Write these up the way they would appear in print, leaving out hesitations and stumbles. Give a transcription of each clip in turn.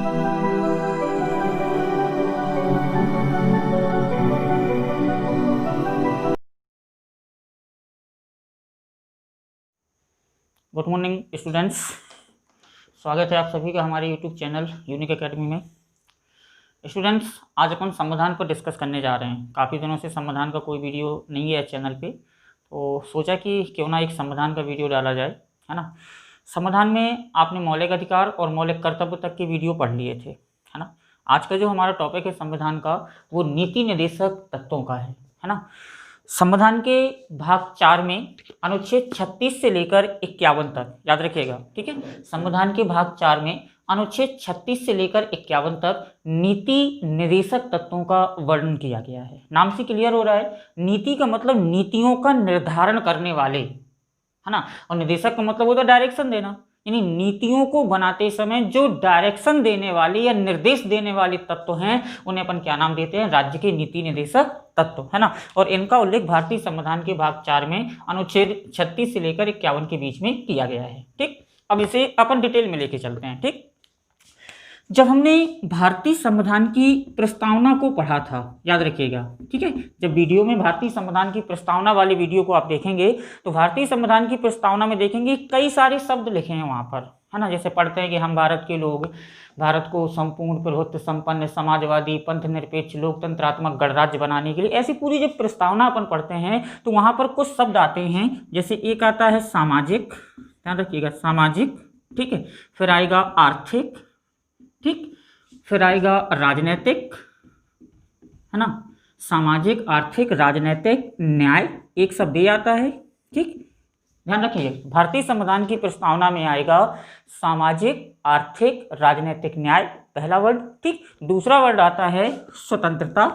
Good morning students, स्वागत है आप सभी का हमारे यूट्यूब चैनल यूनिक एकेडमी में। स्टूडेंट्स, आज अपन संविधान पर डिस्कस करने जा रहे हैं। काफ़ी दिनों से संविधान का कोई वीडियो नहीं है चैनल पे, तो सोचा कि क्यों ना एक संविधान का वीडियो डाला जाए, है ना। संविधान में आपने मौलिक अधिकार और मौलिक कर्तव्य तक के वीडियो पढ़ लिए थे, है ना। आज का जो हमारा टॉपिक है संविधान का, वो नीति निर्देशक तत्वों का है ना। संविधान के भाग 4 में अनुच्छेद 36 से लेकर 51 तक, याद रखिएगा, ठीक है। संविधान के भाग 4 में अनुच्छेद 36 से लेकर 51 तक नीति निर्देशक तत्वों का वर्णन किया गया है। नाम से क्लियर हो रहा है, नीति का मतलब नीतियों का निर्धारण करने वाले, है ना, और निर्देशक का मतलब होता है डायरेक्शन देना, यानी नीतियों को बनाते समय जो डायरेक्शन देने वाले या निर्देश देने वाले तत्व हैं, उन्हें अपन क्या नाम देते हैं? राज्य के नीति निर्देशक तत्व, है ना। और इनका उल्लेख भारतीय संविधान के भाग 4 में अनुच्छेद 36 से लेकर 51 के बीच में किया गया है, ठीक। अब इसे अपन डिटेल में लेके चलते हैं, ठीक। जब हमने भारतीय संविधान की प्रस्तावना को पढ़ा था, याद रखिएगा, ठीक है, जब वीडियो में भारतीय संविधान की प्रस्तावना वाले वीडियो को आप देखेंगे तो भारतीय संविधान की प्रस्तावना में देखेंगे कई सारे शब्द लिखे हैं वहाँ पर, है ना। जैसे पढ़ते हैं कि हम भारत के लोग भारत को संपूर्ण प्रभुत्व संपन्न समाजवादी पंथ निरपेक्ष लोकतंत्रात्मक गणराज्य बनाने के लिए, ऐसी पूरी जब प्रस्तावना अपन पढ़ते हैं तो वहाँ पर कुछ शब्द आते हैं। जैसे एक आता है सामाजिक, ध्यान रखिएगा, सामाजिक, ठीक है, फिर आएगा आर्थिक, ठीक, फिर आएगा राजनीतिक, है ना, सामाजिक आर्थिक राजनीतिक न्याय, एक शब्द ये आता है, ठीक। ध्यान रखिए, भारतीय संविधान की प्रस्तावना में आएगा सामाजिक आर्थिक राजनीतिक न्याय, पहला वर्ड, ठीक। दूसरा वर्ड आता है स्वतंत्रता,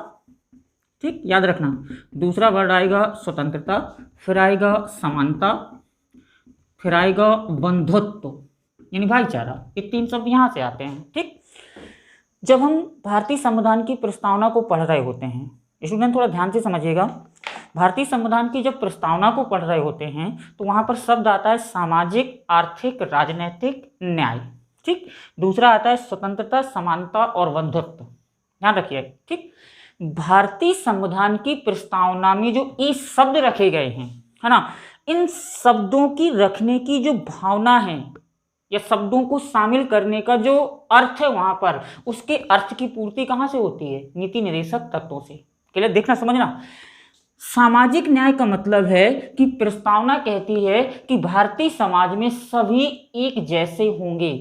ठीक, याद रखना, दूसरा वर्ड आएगा स्वतंत्रता, फिर आएगा समानता, फिर आएगा बंधुत्व यानी भाईचारा। ये 3 शब्द यहाँ से आते हैं, ठीक। जब हम भारतीय संविधान की प्रस्तावना को पढ़ रहे होते हैं, स्टूडेंट थोड़ा ध्यान से समझिएगा, भारतीय संविधान की जब प्रस्तावना को पढ़ रहे होते हैं तो वहाँ पर शब्द आता है सामाजिक आर्थिक राजनीतिक न्याय, ठीक। दूसरा आता है स्वतंत्रता समानता और बंधुत्व, ध्यान रखिए, ठीक। भारतीय संविधान की प्रस्तावना में जो ये शब्द रखे गए हैं, है ना, इन शब्दों की रखने की जो भावना है या शब्दों को शामिल करने का जो अर्थ है वहां पर, उसके अर्थ की पूर्ति कहां से होती है? नीति निर्देशक तत्वों से। क्लियर, देखना समझना। सामाजिक न्याय का मतलब है कि प्रस्तावना कहती है कि भारतीय समाज में सभी एक जैसे होंगे,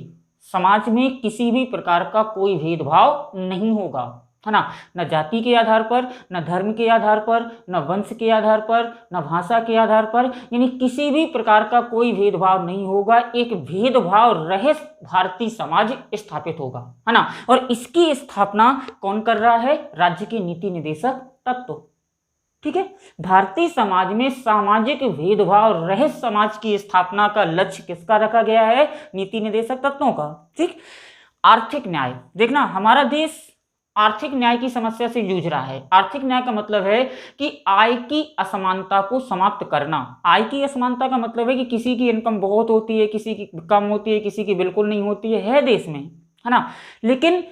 समाज में किसी भी प्रकार का कोई भेदभाव नहीं होगा, है ना। न जाति के आधार पर, न धर्म के आधार पर, न वंश के आधार पर, न भाषा के आधार पर, यानी किसी भी प्रकार का कोई भेदभाव नहीं होगा। एक भेदभाव रहित भारतीय समाज स्थापित होगा, है ना। और इसकी स्थापना कौन कर रहा है? राज्य के नीति निर्देशक तत्व, ठीक है। भारतीय समाज में सामाजिक भेदभाव रहित समाज की स्थापना का लक्ष्य किसका रखा गया है? नीति निर्देशक तत्वों का, ठीक। आर्थिक न्याय, देखना, हमारा देश आर्थिक न्याय की समस्या से जूझ रहा है। आर्थिक न्याय का मतलब है कि आय की असमानता को समाप्त करना। आय की असमानता का मतलब है कि किसी की इनकम बहुत होती है, किसी की कम होती है, किसी की बिल्कुल नहीं होती है देश में, है ना। लेकिन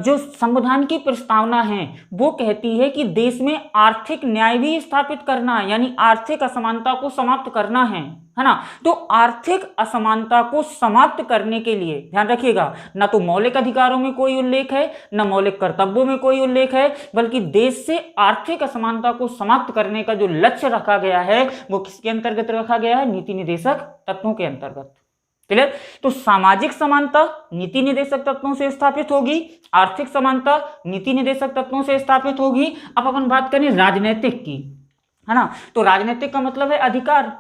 जो संविधान की प्रस्तावना है वो कहती है कि देश में आर्थिक न्याय भी स्थापित करना है, यानी आर्थिक असमानता को समाप्त करना है ना। तो आर्थिक असमानता को समाप्त करने के लिए ध्यान रखिएगा, ना तो मौलिक अधिकारों में कोई उल्लेख है, ना मौलिक कर्तव्यों में कोई उल्लेख है, बल्कि देश से आर्थिक असमानता को समाप्त करने का जो लक्ष्य रखा गया है वो किसके अंतर्गत रखा गया है? नीति निर्देशक तत्वों के अंतर्गत। क्लियर? तो सामाजिक समानता नीति निर्देशक तत्वों से स्थापित होगी, आर्थिक समानता नीति निर्देशक तत्वों से स्थापित होगी। अब अपन बात करें राजनीतिक की, है ना। तो राजनीतिक का मतलब है अधिकार,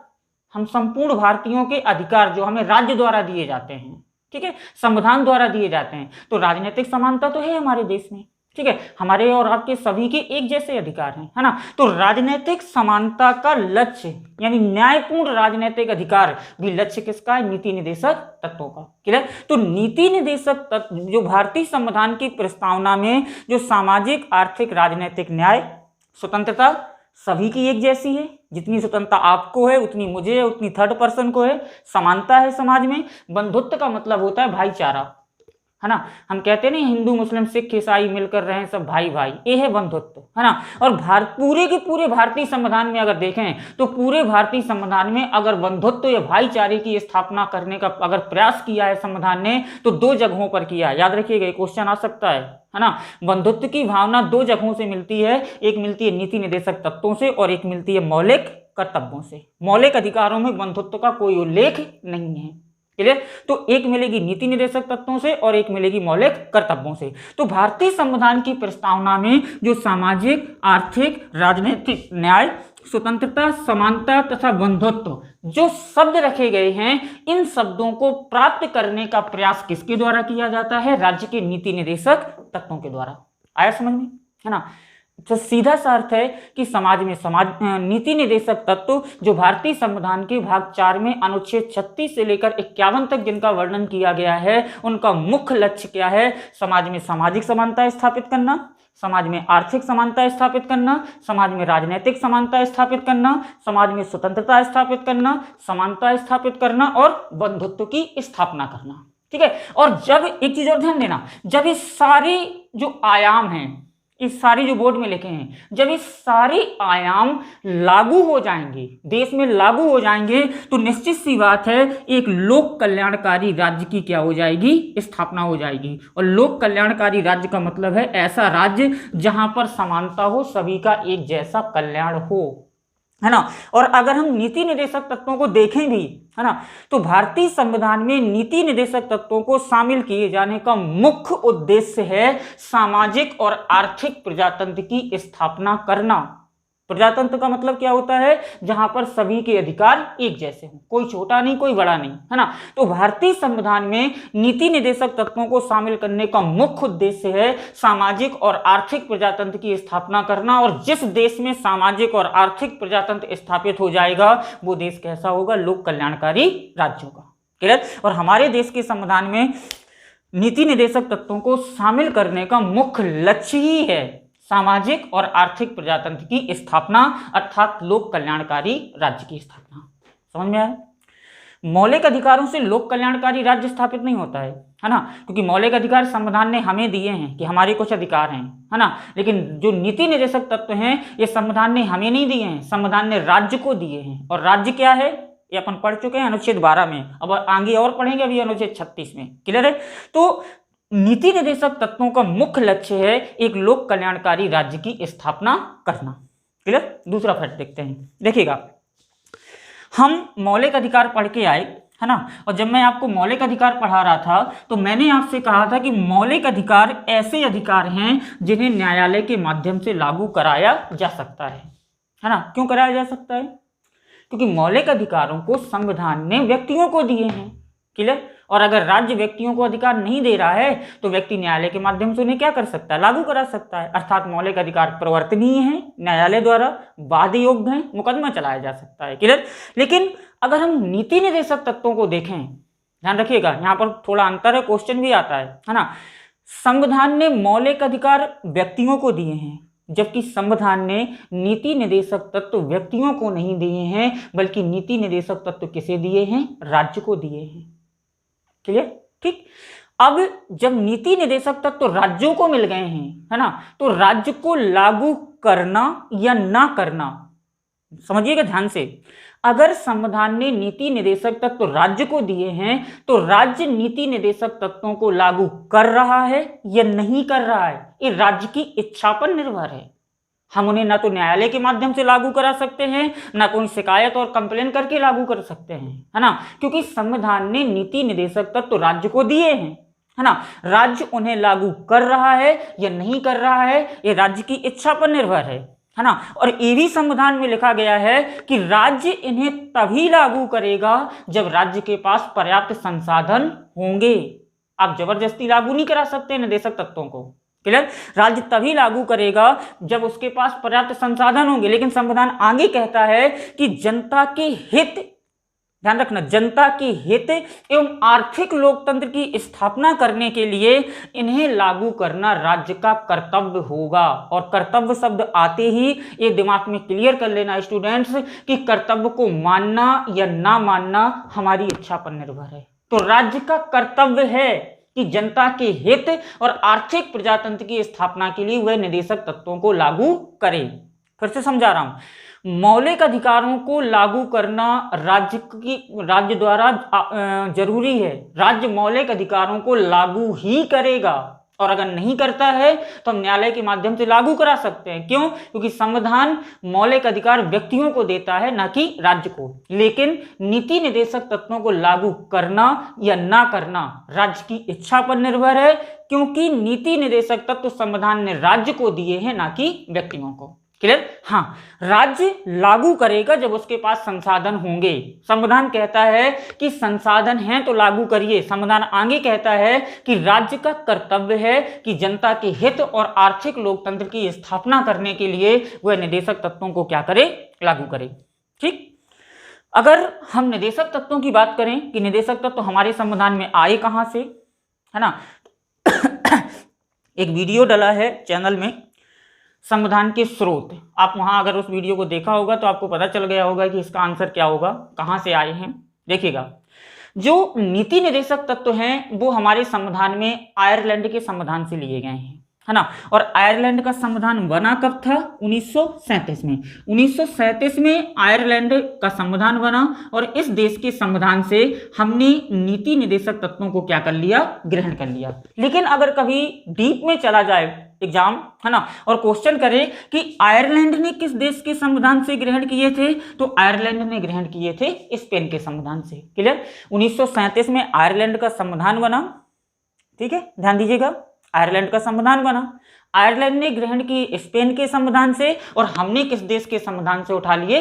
हम संपूर्ण भारतीयों के अधिकार जो हमें राज्य द्वारा दिए जाते हैं, ठीक है, संविधान द्वारा दिए जाते हैं। तो राजनीतिक समानता तो है हमारे देश में, ठीक है, हमारे और आपके सभी के एक जैसे अधिकार हैं, है ना। तो राजनीतिक समानता का लक्ष्य यानी न्यायपूर्ण राजनीतिक अधिकार भी लक्ष्य किसका है? नीति निर्देशक तत्वों का। क्लियर? तो नीति निर्देशक तत्व जो भारतीय संविधान की प्रस्तावना में जो सामाजिक आर्थिक राजनीतिक न्याय, स्वतंत्रता सभी की एक जैसी है, जितनी स्वतंत्रता आपको है उतनी मुझे है, उतनी थर्ड पर्सन को है। समानता है समाज में। बंधुत्व का मतलब होता है भाईचारा, है ना। हम कहते नहीं हिंदू मुस्लिम सिख ईसाई मिलकर रहे हैं सब भाई भाई, ये है बंधुत्व, है ना। और पूरे के पूरे भारतीय संविधान में अगर देखें तो पूरे भारतीय संविधान में अगर बंधुत्व या भाईचारे की स्थापना करने का अगर प्रयास किया है संविधान ने तो 2 जगहों पर किया है। याद रखिएगा, क्वेश्चन आ सकता है ना। बंधुत्व की भावना 2 जगहों से मिलती है, एक मिलती है नीति निर्देशक तत्वों से और एक मिलती है मौलिक कर्तव्यों से। मौलिक अधिकारों में बंधुत्व का कोई उल्लेख नहीं है, क्लियर। तो एक मिलेगी नीति निर्देशक तत्वों से और एक मिलेगी मौलिक कर्तव्यों से। तो भारतीय संविधान की प्रस्तावना में जो सामाजिक, आर्थिक, राजनीतिक न्याय, स्वतंत्रता, समानता तथा बंधुत्व जो शब्द रखे गए हैं, इन शब्दों को प्राप्त करने का प्रयास किसके द्वारा किया जाता है? राज्य के नीति निर्देशक तत्वों के द्वारा। आया समझ में, है ना। तो सीधा सा अर्थ है कि समाज में नीति निर्देशक तत्व जो भारतीय संविधान के भाग 4 में अनुच्छेद 36 से लेकर 51 तक जिनका वर्णन किया गया है, उनका मुख्य लक्ष्य क्या है? समाज में सामाजिक समानता स्थापित करना, समाज में आर्थिक समानता स्थापित करना, समाज में राजनीतिक समानता स्थापित करना, समाज में स्वतंत्रता स्थापित करना, समानता स्थापित करना और बंधुत्व की स्थापना करना। ठीक है। और जब एक चीज और ध्यान देना, जब ये सारे जो आयाम हैं, इस सारी जो बोर्ड में लिखे हैं, जब ये सारे आयाम लागू हो जाएंगे, देश में लागू हो जाएंगे, तो निश्चित सी बात है एक लोक कल्याणकारी राज्य की क्या हो जाएगी? स्थापना हो जाएगी। और लोक कल्याणकारी राज्य का मतलब है ऐसा राज्य जहां पर समानता हो, सभी का एक जैसा कल्याण हो, है ना। और अगर हम नीति निर्देशक तत्वों को देखें भी, है ना, तो भारतीय संविधान में नीति निर्देशक तत्वों को शामिल किए जाने का मुख्य उद्देश्य है सामाजिक और आर्थिक प्रजातंत्र की स्थापना करना। प्रजातंत्र का मतलब क्या होता है? जहां पर सभी के अधिकार एक जैसे हों, कोई छोटा नहीं कोई बड़ा नहीं, है ना। तो भारतीय संविधान में नीति निर्देशक तत्वों को शामिल करने का मुख्य उद्देश्य है सामाजिक और आर्थिक प्रजातंत्र की स्थापना करना। और जिस देश में सामाजिक और आर्थिक प्रजातंत्र स्थापित हो जाएगा वो देश कैसा होगा? लोक कल्याणकारी राज्य होगा, क्लियर। और हमारे देश के संविधान में नीति निर्देशक तत्वों को शामिल करने का मुख्य लक्ष्य ही है सामाजिक और आर्थिक प्रजातंत्र की स्थापना, अर्थात लोक कल्याणकारी राज्य की स्थापना। समझ में आया? मौलिक अधिकारों से लोक कल्याणकारी राज्य स्थापित नहीं होता है ना, क्योंकि मौलिक अधिकार संविधान ने हमें दिए हैं कि हमारे कुछ अधिकार हैं, है ना। लेकिन जो नीति निर्देशक तत्व हैं ये संविधान ने हमें नहीं दिए हैं, संविधान ने राज्य को दिए हैं। और राज्य क्या है ये अपन पढ़ चुके हैं अनुच्छेद 12 में, अब आगे और पढ़ेंगे अभी अनुच्छेद 36 में, क्लियर है। तो नीति निर्देशक तत्वों का मुख्य लक्ष्य है एक लोक कल्याणकारी राज्य की स्थापना करना, क्लियर। दूसरा फैक्ट देखते हैं, देखिएगा हम मौलिक अधिकार पढ़ के आए, है ना। और जब मैं आपको मौलिक अधिकार पढ़ा रहा था तो मैंने आपसे कहा था कि मौलिक अधिकार ऐसे अधिकार हैं जिन्हें न्यायालय के माध्यम से लागू कराया जा सकता है ना। क्यों कराया जा सकता है? क्योंकि मौलिक अधिकारों को संविधान ने व्यक्तियों को दिए हैं, क्लियर। और अगर राज्य व्यक्तियों को अधिकार नहीं दे रहा है तो व्यक्ति न्यायालय के माध्यम से उन्हें क्या कर सकता है? लागू करा सकता है। अर्थात मौलिक अधिकार प्रवर्तनीय है, न्यायालय द्वारा बाध्य योग्य है, मुकदमा चलाया जा सकता है, क्लियर। लेकिन अगर हम नीति निर्देशक तत्वों को देखें, ध्यान रखिएगा यहाँ पर थोड़ा अंतर है, क्वेश्चन भी आता है ना। संविधान ने मौलिक अधिकार व्यक्तियों को दिए हैं, जबकि संविधान ने नीति निर्देशक तत्व व्यक्तियों को नहीं दिए हैं, बल्कि नीति निर्देशक तत्व किसे दिए हैं? राज्य को दिए हैं, क्लियर, ठीक। अब जब नीति निर्देशक तत्व राज्यों को मिल गए हैं, है ना, तो राज्य को लागू करना या ना करना, समझिएगा ध्यान से। अगर संविधान ने नीति निर्देशक तत्व राज्य को दिए हैं तो राज्य नीति निर्देशक तत्वों को लागू कर रहा है या नहीं कर रहा है, ये राज्य की इच्छा पर निर्भर है। हम उन्हें ना तो न्यायालय के माध्यम से लागू करा सकते हैं, ना कोई शिकायत और कंप्लेन करके लागू कर सकते हैं, है ना, क्योंकि संविधान ने नीति निर्देशक तत्व राज्य को दिए हैं, है ना। राज्य उन्हें लागू कर रहा है या नहीं कर रहा है ये राज्य की इच्छा पर निर्भर है ना। और ये भी संविधान में लिखा गया है कि राज्य इन्हें तभी लागू करेगा जब राज्य के पास पर्याप्त संसाधन होंगे। आप जबरदस्ती लागू नहीं करा सकते निर्देशक तत्वों को, क्लियर। राज्य तभी लागू करेगा जब उसके पास पर्याप्त संसाधन होंगे। लेकिन संविधान आगे कहता है कि जनता के हित, ध्यान रखना, जनता के हित एवं आर्थिक लोकतंत्र की स्थापना करने के लिए इन्हें लागू करना राज्य का कर्तव्य होगा। और कर्तव्य शब्द आते ही ये दिमाग में क्लियर कर लेना स्टूडेंट्स कि कर्तव्य को मानना या ना मानना हमारी इच्छा पर निर्भर है। तो राज्य का कर्तव्य है कि जनता के हित और आर्थिक प्रजातंत्र की स्थापना के लिए वह निदेशक तत्वों को लागू करे। फिर से समझा रहा हूं, मौलिक अधिकारों को लागू करना राज्य द्वारा जरूरी है। राज्य मौलिक अधिकारों को लागू ही करेगा, और अगर नहीं करता है तो हम न्यायालय के माध्यम से लागू करा सकते हैं। क्यों? क्योंकि संविधान मौलिक अधिकार व्यक्तियों को देता है, ना कि राज्य को। लेकिन नीति निदेशक तत्वों को लागू करना या ना करना राज्य की इच्छा पर निर्भर है, क्योंकि नीति निदेशक तत्व संविधान ने राज्य को दिए हैं, ना कि व्यक्तियों को। क्लियर? हाँ, राज्य लागू करेगा जब उसके पास संसाधन होंगे। संविधान कहता है कि संसाधन हैं तो लागू करिए। संविधान आगे कहता है कि राज्य का कर्तव्य है कि जनता के हित और आर्थिक लोकतंत्र की स्थापना करने के लिए वह निदेशक तत्वों को क्या करे? लागू करे। ठीक, अगर हम निदेशक तत्वों की बात करें कि निदेशक तत्व हमारे संविधान में आए कहां से, है ना, एक वीडियो डला है चैनल में, संविधान के स्रोत। आप वहां अगर उस वीडियो को देखा होगा तो आपको पता चल गया होगा कि इसका आंसर क्या होगा, कहां से आए हैं। देखिएगा, जो नीति निदेशक तत्व हैं वो हमारे संविधान में आयरलैंड के संविधान से लिए गए हैं, है ना। और आयरलैंड का संविधान बना कब था? 1937 में। 1937 में आयरलैंड का संविधान बना, और इस देश के संविधान से हमने नीति निदेशक तत्वों को क्या कर लिया? ग्रहण कर लिया। लेकिन अगर कभी डीप में चला जाए एग्जाम, है ना, और क्वेश्चन करे कि आयरलैंड ने किस देश के संविधान से ग्रहण किए थे, तो आयरलैंड ने ग्रहण किए थे स्पेन के संविधान से। क्लियर? 1937 में आयरलैंड का संविधान बना। ठीक है, ध्यान दीजिएगा, आयरलैंड का संविधान बना, आयरलैंड ने ग्रहण की स्पेन के संविधान से, और हमने किस देश के संविधान से उठा लिए?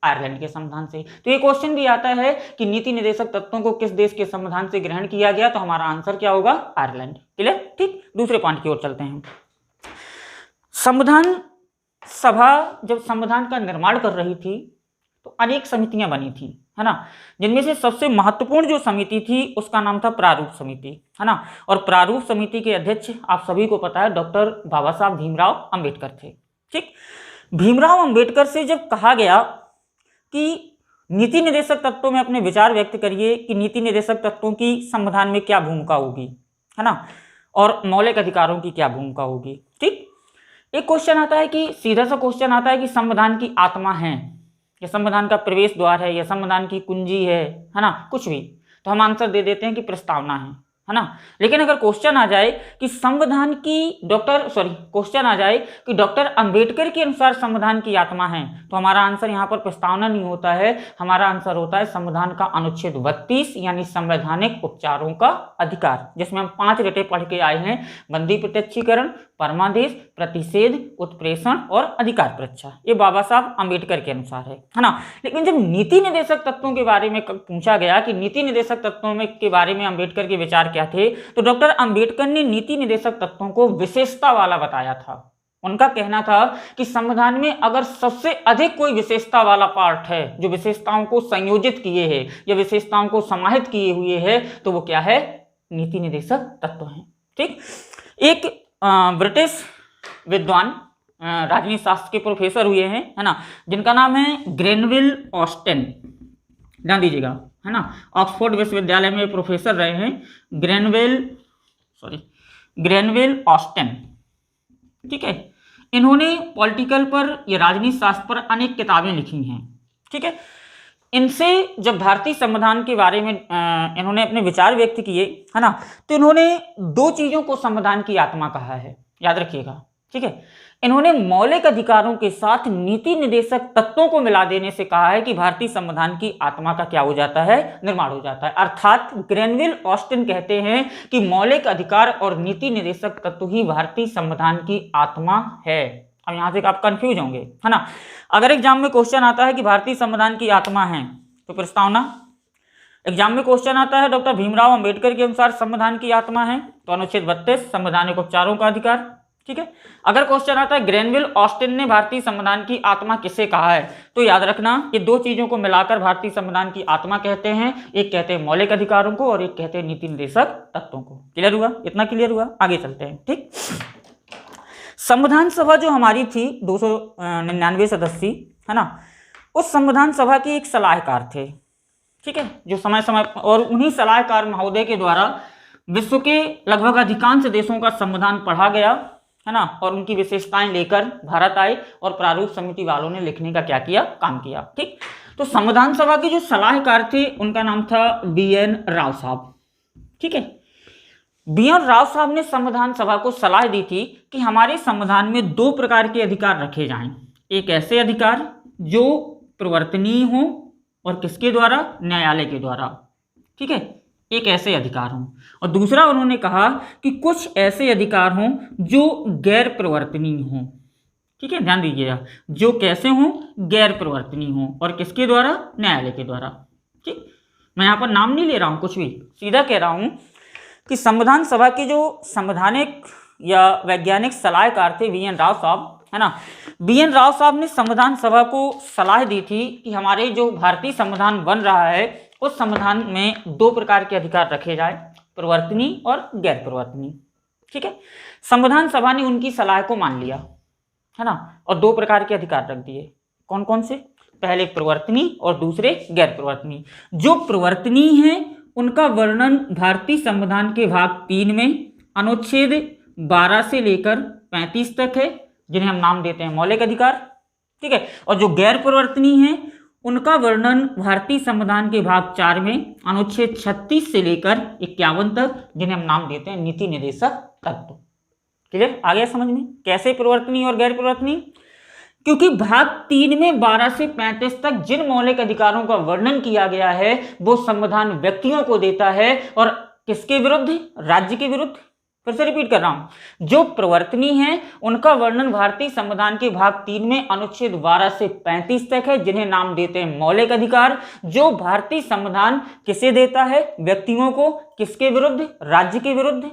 आयरलैंड के संविधान से। तो ये क्वेश्चन भी आता है कि नीति निदेशक तत्वों को किस देश के संविधान से ग्रहण किया गया, तो हमारा आंसर क्या होगा? आयरलैंड। क्लियर? ठीक, दूसरे पॉइंट की ओर चलते हैं। संविधान सभा जब संविधान का निर्माण कर रही थी तो अनेक समितियां बनी थी, है ना, जिनमें से सबसे महत्वपूर्ण जो समिति थी उसका नाम था प्रारूप समिति, है ना। और प्रारूप समिति के अध्यक्ष आप सभी को पता है डॉक्टर बाबा साहब भीमराव अंबेडकर थे। ठीक, भीमराव अंबेडकर से जब कहा गया कि नीति निदेशक तत्वों में अपने विचार व्यक्त करिए कि नीति निदेशक तत्वों की संविधान में क्या भूमिका होगी, है ना, और मौलिक अधिकारों की क्या भूमिका होगी। ठीक, एक क्वेश्चन आता है कि सीधा सा क्वेश्चन आता है कि संविधान की आत्मा है, या संविधान का प्रवेश द्वार है, या संविधान की कुंजी है ना, कुछ भी, तो हम आंसर दे देते हैं कि प्रस्तावना है ना। लेकिन अगर क्वेश्चन आ जाए कि संविधान की क्वेश्चन आ जाए कि डॉक्टर अंबेडकर के अनुसार संविधान की आत्मा है, तो हमारा आंसर यहाँ पर प्रस्तावना नहीं होता है, हमारा आंसर होता है संविधान का अनुच्छेद 32 यानी संवैधानिक उपचारों का अधिकार, जिसमें हम 5 रटे पढ़ के आए हैं: बंदी प्रत्यक्षीकरण, परमादेश, प्रतिषेध, उत्प्रेषण और अधिकार परीक्षा। ये बाबा साहब अंबेडकर के अनुसार है ना। लेकिन जब नीति निदेशक तत्वों के बारे में पूछा गया कि नीति निदेशक तत्वों में के बारे में अंबेडकर के विचार क्या थे, तो डॉक्टर अंबेडकर ने नीति निदेशक तत्वों को विशेषता वाला बताया था। उनका कहना था कि संविधान में अगर सबसे अधिक कोई विशेषता वाला पार्ट है जो विशेषताओं को संयोजित किए है या विशेषताओं को समाहित किए हुए है, तो वो क्या है? नीति निदेशक तत्व है। ठीक, एक ब्रिटिश विद्वान राजनीति शास्त्र के प्रोफेसर हुए हैं, है ना, जिनका नाम है ग्रेनविल ऑस्टेन। ध्यान दीजिएगा, है ना, ऑक्सफोर्ड विश्वविद्यालय में प्रोफेसर रहे हैं, ग्रेनविल ऑस्टेन। ठीक है, इन्होंने पॉलिटिकल पर या राजनीति शास्त्र पर अनेक किताबें लिखी हैं। ठीक है, इनसे जब भारतीय संविधान के बारे में इन्होंने अपने विचार व्यक्त किए, है ना, तो इन्होंने 2 चीजों को संविधान की आत्मा कहा है, याद रखिएगा। ठीक है, इन्होंने मौलिक अधिकारों के साथ नीति निदेशक तत्वों को मिला देने से कहा है कि भारतीय संविधान की आत्मा का क्या हो जाता है? निर्माण हो जाता है। अर्थात ग्रेनविल ऑस्टिन कहते हैं कि मौलिक अधिकार और नीति निदेशक तत्व ही भारतीय संविधान की आत्मा है। अब यहां से आप कंफ्यूज होंगे, है ना। अगर एग्जाम में क्वेश्चन आता है कि भारतीय संविधान की आत्मा है तो प्रस्तावना, एग्जाम में क्वेश्चन आता है डॉक्टर भीमराव अंबेडकर के अनुसार संविधान की आत्मा है तो अनुच्छेद 32 संवैधानिक उपचारों का अधिकार। ठीक है, अगर क्वेश्चन आता है ग्रेनविल ऑस्टिन ने भारतीय संविधान की आत्मा किसे कहा है, तो याद रखना ये 2 चीजों को मिलाकर भारतीय संविधान की आत्मा कहते हैं। एक कहते हैं मौलिक अधिकारों को और एक कहते हैं नीति निदेशक तत्वों को। क्लियर हुआ? इतना क्लियर हुआ? आगे चलते हैं। ठीक, संविधान सभा जो हमारी थी 299 सदस्य, है ना, उस संविधान सभा के एक सलाहकार थे। ठीक है, जो समय समय और उन्हीं सलाहकार महोदय के द्वारा विश्व के लगभग अधिकांश देशों का संविधान पढ़ा गया, है ना, और उनकी विशेषताएं लेकर भारत आए और प्रारूप समिति वालों ने लिखने का क्या किया, काम किया। ठीक, तो संविधान सभा के जो सलाहकार थे उनका नाम था BN राव साहब। ठीक है, BN राव साहब ने संविधान सभा को सलाह दी थी कि हमारे संविधान में 2 प्रकार के अधिकार रखे जाएं। एक ऐसे अधिकार जो प्रवर्तनीय हो और किसके द्वारा, न्यायालय के द्वारा। ठीक है, एक ऐसे अधिकार हों, और दूसरा उन्होंने कहा कि कुछ ऐसे अधिकार हों जो गैर प्रवर्तनीय हों। ठीक है, ध्यान दीजिएगा, जो कैसे हों, गैर प्रवर्तनीय हों, और किसके द्वारा, न्यायालय के द्वारा। ठीक, मैं यहाँ पर नाम नहीं ले रहा हूँ कुछ भी, सीधा कह रहा हूँ कि संविधान सभा के जो संवैधानिक या वैज्ञानिक सलाहकार थे BN राव साहब, है ना, BN राव साहब ने संविधान सभा को सलाह दी थी कि हमारे जो भारतीय संविधान बन रहा है उस संविधान में 2 प्रकार के अधिकार रखे जाए, प्रवर्तनीय और गैर प्रवर्तनीय। ठीक है, संविधान सभा ने उनकी सलाह को मान लिया, है ना, और 2 प्रकार के अधिकार रख दिए। कौन कौन से, पहले प्रवर्तनीय और दूसरे गैर प्रवर्तनीय। जो प्रवर्तनीय हैं उनका वर्णन भारतीय संविधान के भाग 3 में अनुच्छेद 12 से लेकर 35 तक है, जिन्हें हम नाम देते हैं मौलिक अधिकार। ठीक है, और जो गैर प्रवर्तनीय हैं उनका वर्णन भारतीय संविधान के भाग 4 में अनुच्छेद 36 से लेकर 51 तक, जिन्हें हम नाम देते हैं नीति निर्देशक तत्व। क्लियर, आ गया समझ में कैसे प्रवर्तनीय और गैर प्रवर्तनीय? क्योंकि भाग 3 में 12 से 35 तक जिन मौलिक अधिकारों का वर्णन किया गया है वो संविधान व्यक्तियों को देता है, और किसके विरुद्ध, राज्य के विरुद्ध। फिर से रिपीट कर रहा हूं, जो प्रवर्तनीय हैं उनका वर्णन भारतीय संविधान के भाग 3 में अनुच्छेद 12 से 35 तक है, जिन्हें नाम देते हैं मौलिक अधिकार। जो भारतीय संविधान किसे देता है, व्यक्तियों को, किसके विरुद्ध, राज्य के विरुद्ध,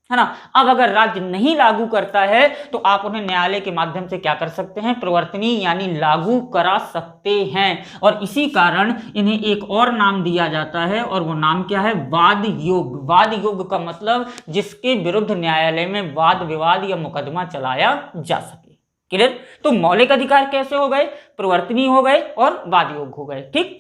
है ना। अब अगर राज्य नहीं लागू करता है तो आप उन्हें न्यायालय के माध्यम से क्या कर सकते हैं, प्रवर्तनीय यानी लागू करा सकते हैं, और इसी कारण इन्हें एक और नाम दिया जाता है, और वो नाम क्या है, वाद योग। वाद योग का मतलब जिसके विरुद्ध न्यायालय में वाद विवाद या मुकदमा चलाया जा सके। क्लियर, तो मौलिक अधिकार कैसे हो गए, प्रवर्तनीय हो गए और वाद योग हो गए। ठीक,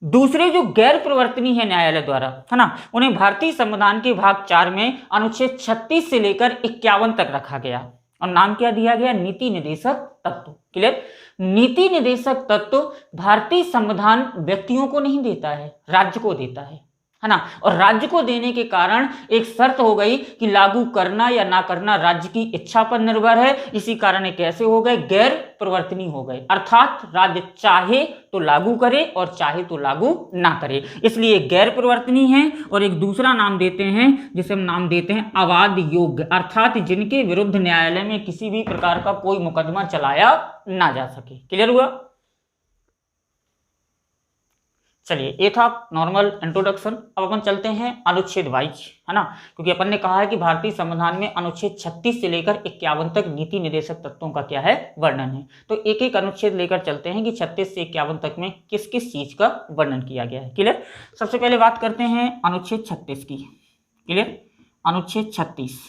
दूसरे जो गैर प्रवर्तनीय है न्यायालय द्वारा, है ना, उन्हें भारतीय संविधान के भाग 4 में अनुच्छेद 36 से लेकर 51 तक रखा गया, और नाम क्या दिया गया, नीति निर्देशक तत्व। क्लियर, नीति निर्देशक तत्व भारतीय संविधान व्यक्तियों को नहीं देता है, राज्य को देता है ना, और राज्य को देने के कारण एक शर्त हो गई कि लागू करना या ना करना राज्य की इच्छा पर निर्भर है। इसी कारण ये कैसे हो गए, गैर प्रवर्तनीय हो गए, अर्थात राज्य चाहे तो लागू करे और चाहे तो लागू ना करे, इसलिए गैर प्रवर्तनीय है। और एक दूसरा नाम देते हैं जिसे हम नाम देते हैं अवाद योग्य, अर्थात जिनके विरुद्ध न्यायालय में किसी भी प्रकार का कोई मुकदमा चलाया ना जा सके। क्लियर हुआ? चलिए, ये था नॉर्मल इंट्रोडक्शन। अब अपन चलते हैं अनुच्छेद वाइज, है ना, क्योंकि अपन ने कहा है कि भारतीय संविधान में अनुच्छेद 36 से लेकर 51 तक नीति निर्देशक तत्वों का क्या है, वर्णन है। तो एक एक अनुच्छेद लेकर चलते हैं कि 36 से 51 तक में किस किस चीज का वर्णन किया गया है। क्लियर, सबसे पहले बात करते हैं अनुच्छेद 36 की। क्लियर, अनुच्छेद 36,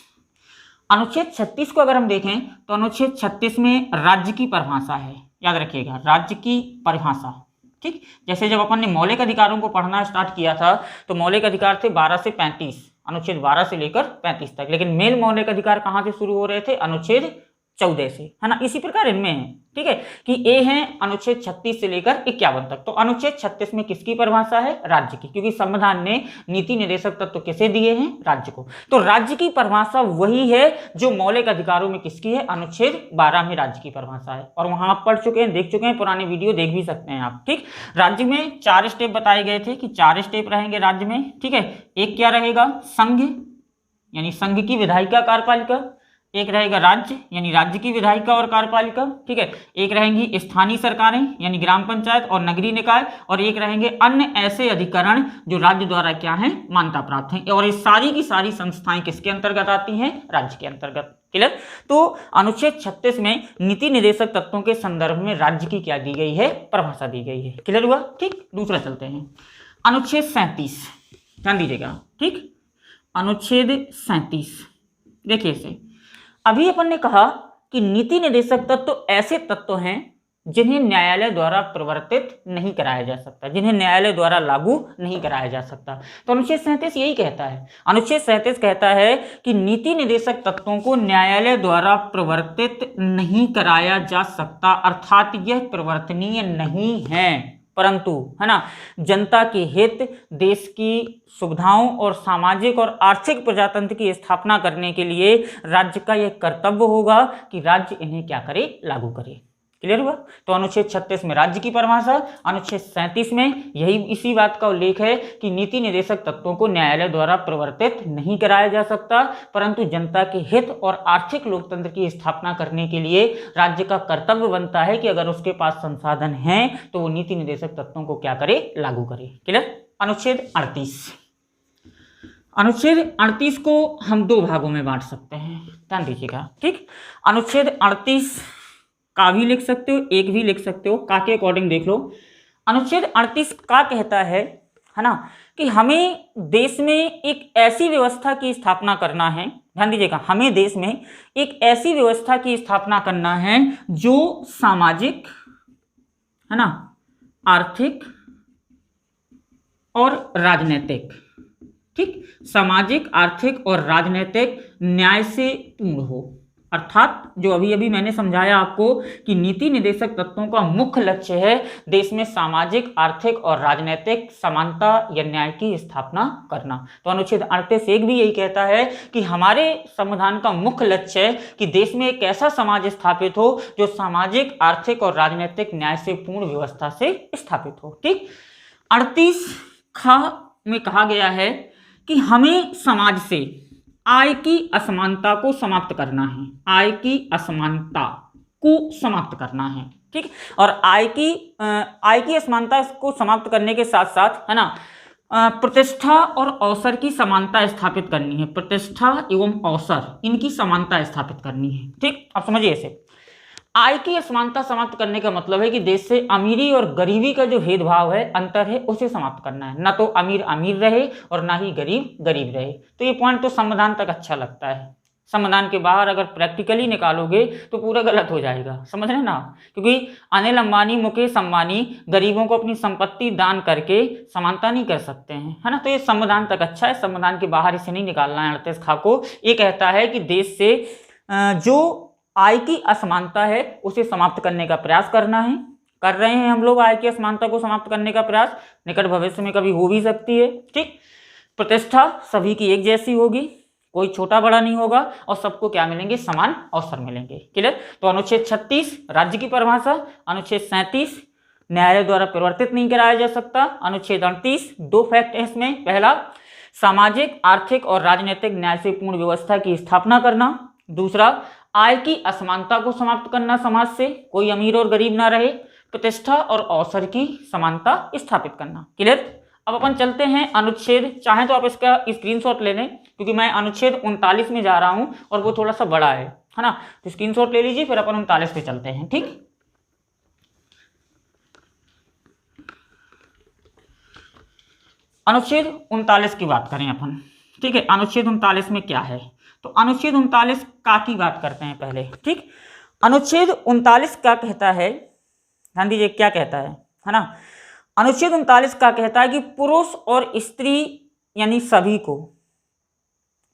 अनुच्छेद 36 को अगर हम देखें तो अनुच्छेद 36 में राज्य की परिभाषा है, याद रखिएगा, राज्य की परिभाषा। ठीक, जैसे जब अपन ने मौलिक अधिकारों को पढ़ना स्टार्ट किया था तो मौलिक अधिकार थे 12 से 35, अनुच्छेद 12 से लेकर 35 तक, लेकिन मेल मौलिक अधिकार कहाँ से शुरू हो रहे थे, अनुच्छेद 14 से, है ना। इसी प्रकार इनमें है, ठीक है, कि ए है अनुच्छेद 36 से लेकर 51 तक। तो अनुच्छेद 36 में किसकी परिभाषा है, राज्य की, क्योंकि संविधान ने नीति निर्देशक तत्व किसे दिए हैं, राज्य को। तो राज्य की परिभाषा वही है जो मौलिक अधिकारों में किसकी है, अनुच्छेद 12 में राज्य की परिभाषा है, और वहां आप पढ़ चुके हैं, देख चुके हैं, पुराने वीडियो देख भी सकते हैं आप। ठीक, राज्य में 4 स्टेप बताए गए थे कि 4 स्टेप रहेंगे राज्य में। ठीक है, एक क्या रहेगा, संघ यानी संघ की विधायिका कार्यपालिका, एक रहेगा राज्य यानी राज्य की विधायिका और कार्यपालिका। ठीक है, एक रहेंगी स्थानीय सरकारें यानी ग्राम पंचायत और नगरीय निकाय, और एक रहेंगे अन्य ऐसे अधिकरण जो राज्य द्वारा क्या हैं, मान्यता प्राप्त हैं, और ये सारी की सारी संस्थाएं किसके अंतर्गत आती हैं, राज्य के अंतर्गत। क्लियर, तो अनुच्छेद 36 में नीति निर्देशक तत्वों के संदर्भ में राज्य की क्या दी गई है, परिभाषा दी गई है। क्लियर हुआ? ठीक, दूसरा चलते हैं, अनुच्छेद 37, ध्यान दीजिएगा। ठीक, अनुच्छेद 37 देखिए इसे, अभी अपन ने कहा कि नीति निर्देशक तत्व ऐसे तत्व हैं जिन्हें न्यायालय द्वारा प्रवर्तित नहीं कराया जा सकता, जिन्हें न्यायालय द्वारा लागू नहीं कराया जा सकता। तो अनुच्छेद 37 यही कहता है। अनुच्छेद 37 कहता है कि नीति निर्देशक तत्वों को न्यायालय द्वारा प्रवर्तित नहीं कराया जा सकता, अर्थात यह प्रवर्तनीय नहीं है, परंतु है ना जनता के हित, देश की सुविधाओं और सामाजिक और आर्थिक प्रजातंत्र की स्थापना करने के लिए राज्य का यह कर्तव्य होगा कि राज्य इन्हें क्या करे, लागू करे। क्लियर हुआ? तो अनुच्छेद 36 में राज्य की परिभाषा, अनुच्छेद 37 में यही इसी बात का उल्लेख है कि नीति निर्देशक तत्वों को न्यायालय द्वारा प्रवर्तित नहीं कराया जा सकता, परंतु जनता के हित और आर्थिक लोकतंत्र की स्थापना करने के लिए राज्य का कर्तव्य बनता है कि अगर उसके पास संसाधन हैं तो वो नीति निर्देशक तत्वों को क्या करे, लागू करे। क्लियर? अनुच्छेद 38। अनुच्छेद 38 को हम दो भागों में बांट सकते हैं, ध्यान दीजिएगा। ठीक, अनुच्छेद 38 का भी लिख सकते हो, एक भी लिख सकते हो, का के अकॉर्डिंग देख लो। अनुच्छेद 38 का कहता है ना, कि हमें देश में एक ऐसी व्यवस्था की स्थापना करना है, ध्यान दीजिएगा, हमें देश में एक ऐसी व्यवस्था की स्थापना करना है जो सामाजिक, है ना, आर्थिक और राजनीतिक, ठीक, सामाजिक, आर्थिक और राजनीतिक न्याय से पूर्ण हो। अर्थात जो अभी अभी मैंने समझाया आपको कि नीति निर्देशक तत्वों का मुख्य लक्ष्य है देश में सामाजिक, आर्थिक और राजनीतिक समानता या न्याय की स्थापना करना। तो अनुच्छेद 38 एक भी यही कहता है कि हमारे संविधान का मुख्य लक्ष्य है कि देश में एक ऐसा समाज स्थापित हो जो सामाजिक, आर्थिक और राजनीतिक न्याय से पूर्ण व्यवस्था से स्थापित हो। ठीक, 38 ख में कहा गया है कि हमें समाज से आय की असमानता को समाप्त करना है, आय की असमानता को समाप्त करना है। ठीक, और आय की असमानता को समाप्त करने के साथ साथ, है ना, प्रतिष्ठा और अवसर की समानता स्थापित करनी है, प्रतिष्ठा एवं अवसर इनकी समानता स्थापित करनी है। ठीक, अब समझिए इसे। आय की असमानता समाप्त करने का मतलब है कि देश से अमीरी और गरीबी का जो भेदभाव है, अंतर है, उसे समाप्त करना है। ना तो अमीर अमीर रहे और ना ही गरीब गरीब रहे। तो ये पॉइंट तो संविधान तक अच्छा लगता है, संविधान के बाहर अगर प्रैक्टिकली निकालोगे तो पूरा गलत हो जाएगा, समझ रहे ना। क्योंकि अनिल अंबानी, मुकेश अंबानी गरीबों को अपनी संपत्ति दान करके समानता नहीं कर सकते हैं, है ना। तो ये संविधान तक अच्छा है, संविधान के बाहर इसे नहीं निकालना है। 38 खा को ये कहता है कि देश से जो आय की असमानता है उसे समाप्त करने का प्रयास करना है। कर रहे हैं हम लोग आय की असमानता को समाप्त करने का प्रयास, निकट भविष्य में कभी हो भी सकती है। ठीक, प्रतिष्ठा सभी की एक जैसी होगी, कोई छोटा बड़ा नहीं होगा और सबको क्या मिलेंगे, समान अवसर मिलेंगे। क्लियर? तो अनुच्छेद 36 राज्य की परिभाषा, अनुच्छेद 37 न्यायालय द्वारा परिवर्तित नहीं कराया जा सकता, अनुच्छेद 38 दो फैक्ट है इसमें। पहला, सामाजिक, आर्थिक और राजनीतिक न्याय से पूर्ण व्यवस्था की स्थापना करना। दूसरा, आय की असमानता को समाप्त करना, समाज से कोई अमीर और गरीब ना रहे। प्रतिष्ठा और अवसर की समानता स्थापित करना। क्लियर? अब अपन चलते हैं अनुच्छेद, चाहे तो आप इसका स्क्रीनशॉट ले लें क्योंकि मैं अनुच्छेद 39 में जा रहा हूं और वो थोड़ा सा बड़ा है ना, तो स्क्रीनशॉट ले लीजिए, फिर अपन 39 पे चलते हैं। ठीक, अनुच्छेद 39 की बात करें अपन। ठीक है, अनुच्छेद 39 में क्या है, तो अनुच्छेद 39 का की बात करते हैं पहले। ठीक, अनुच्छेद 39 का कहता है, ध्यान दीजिए क्या कहता है ना। अनुच्छेद 39 का कहता है कि पुरुष और स्त्री यानी सभी को,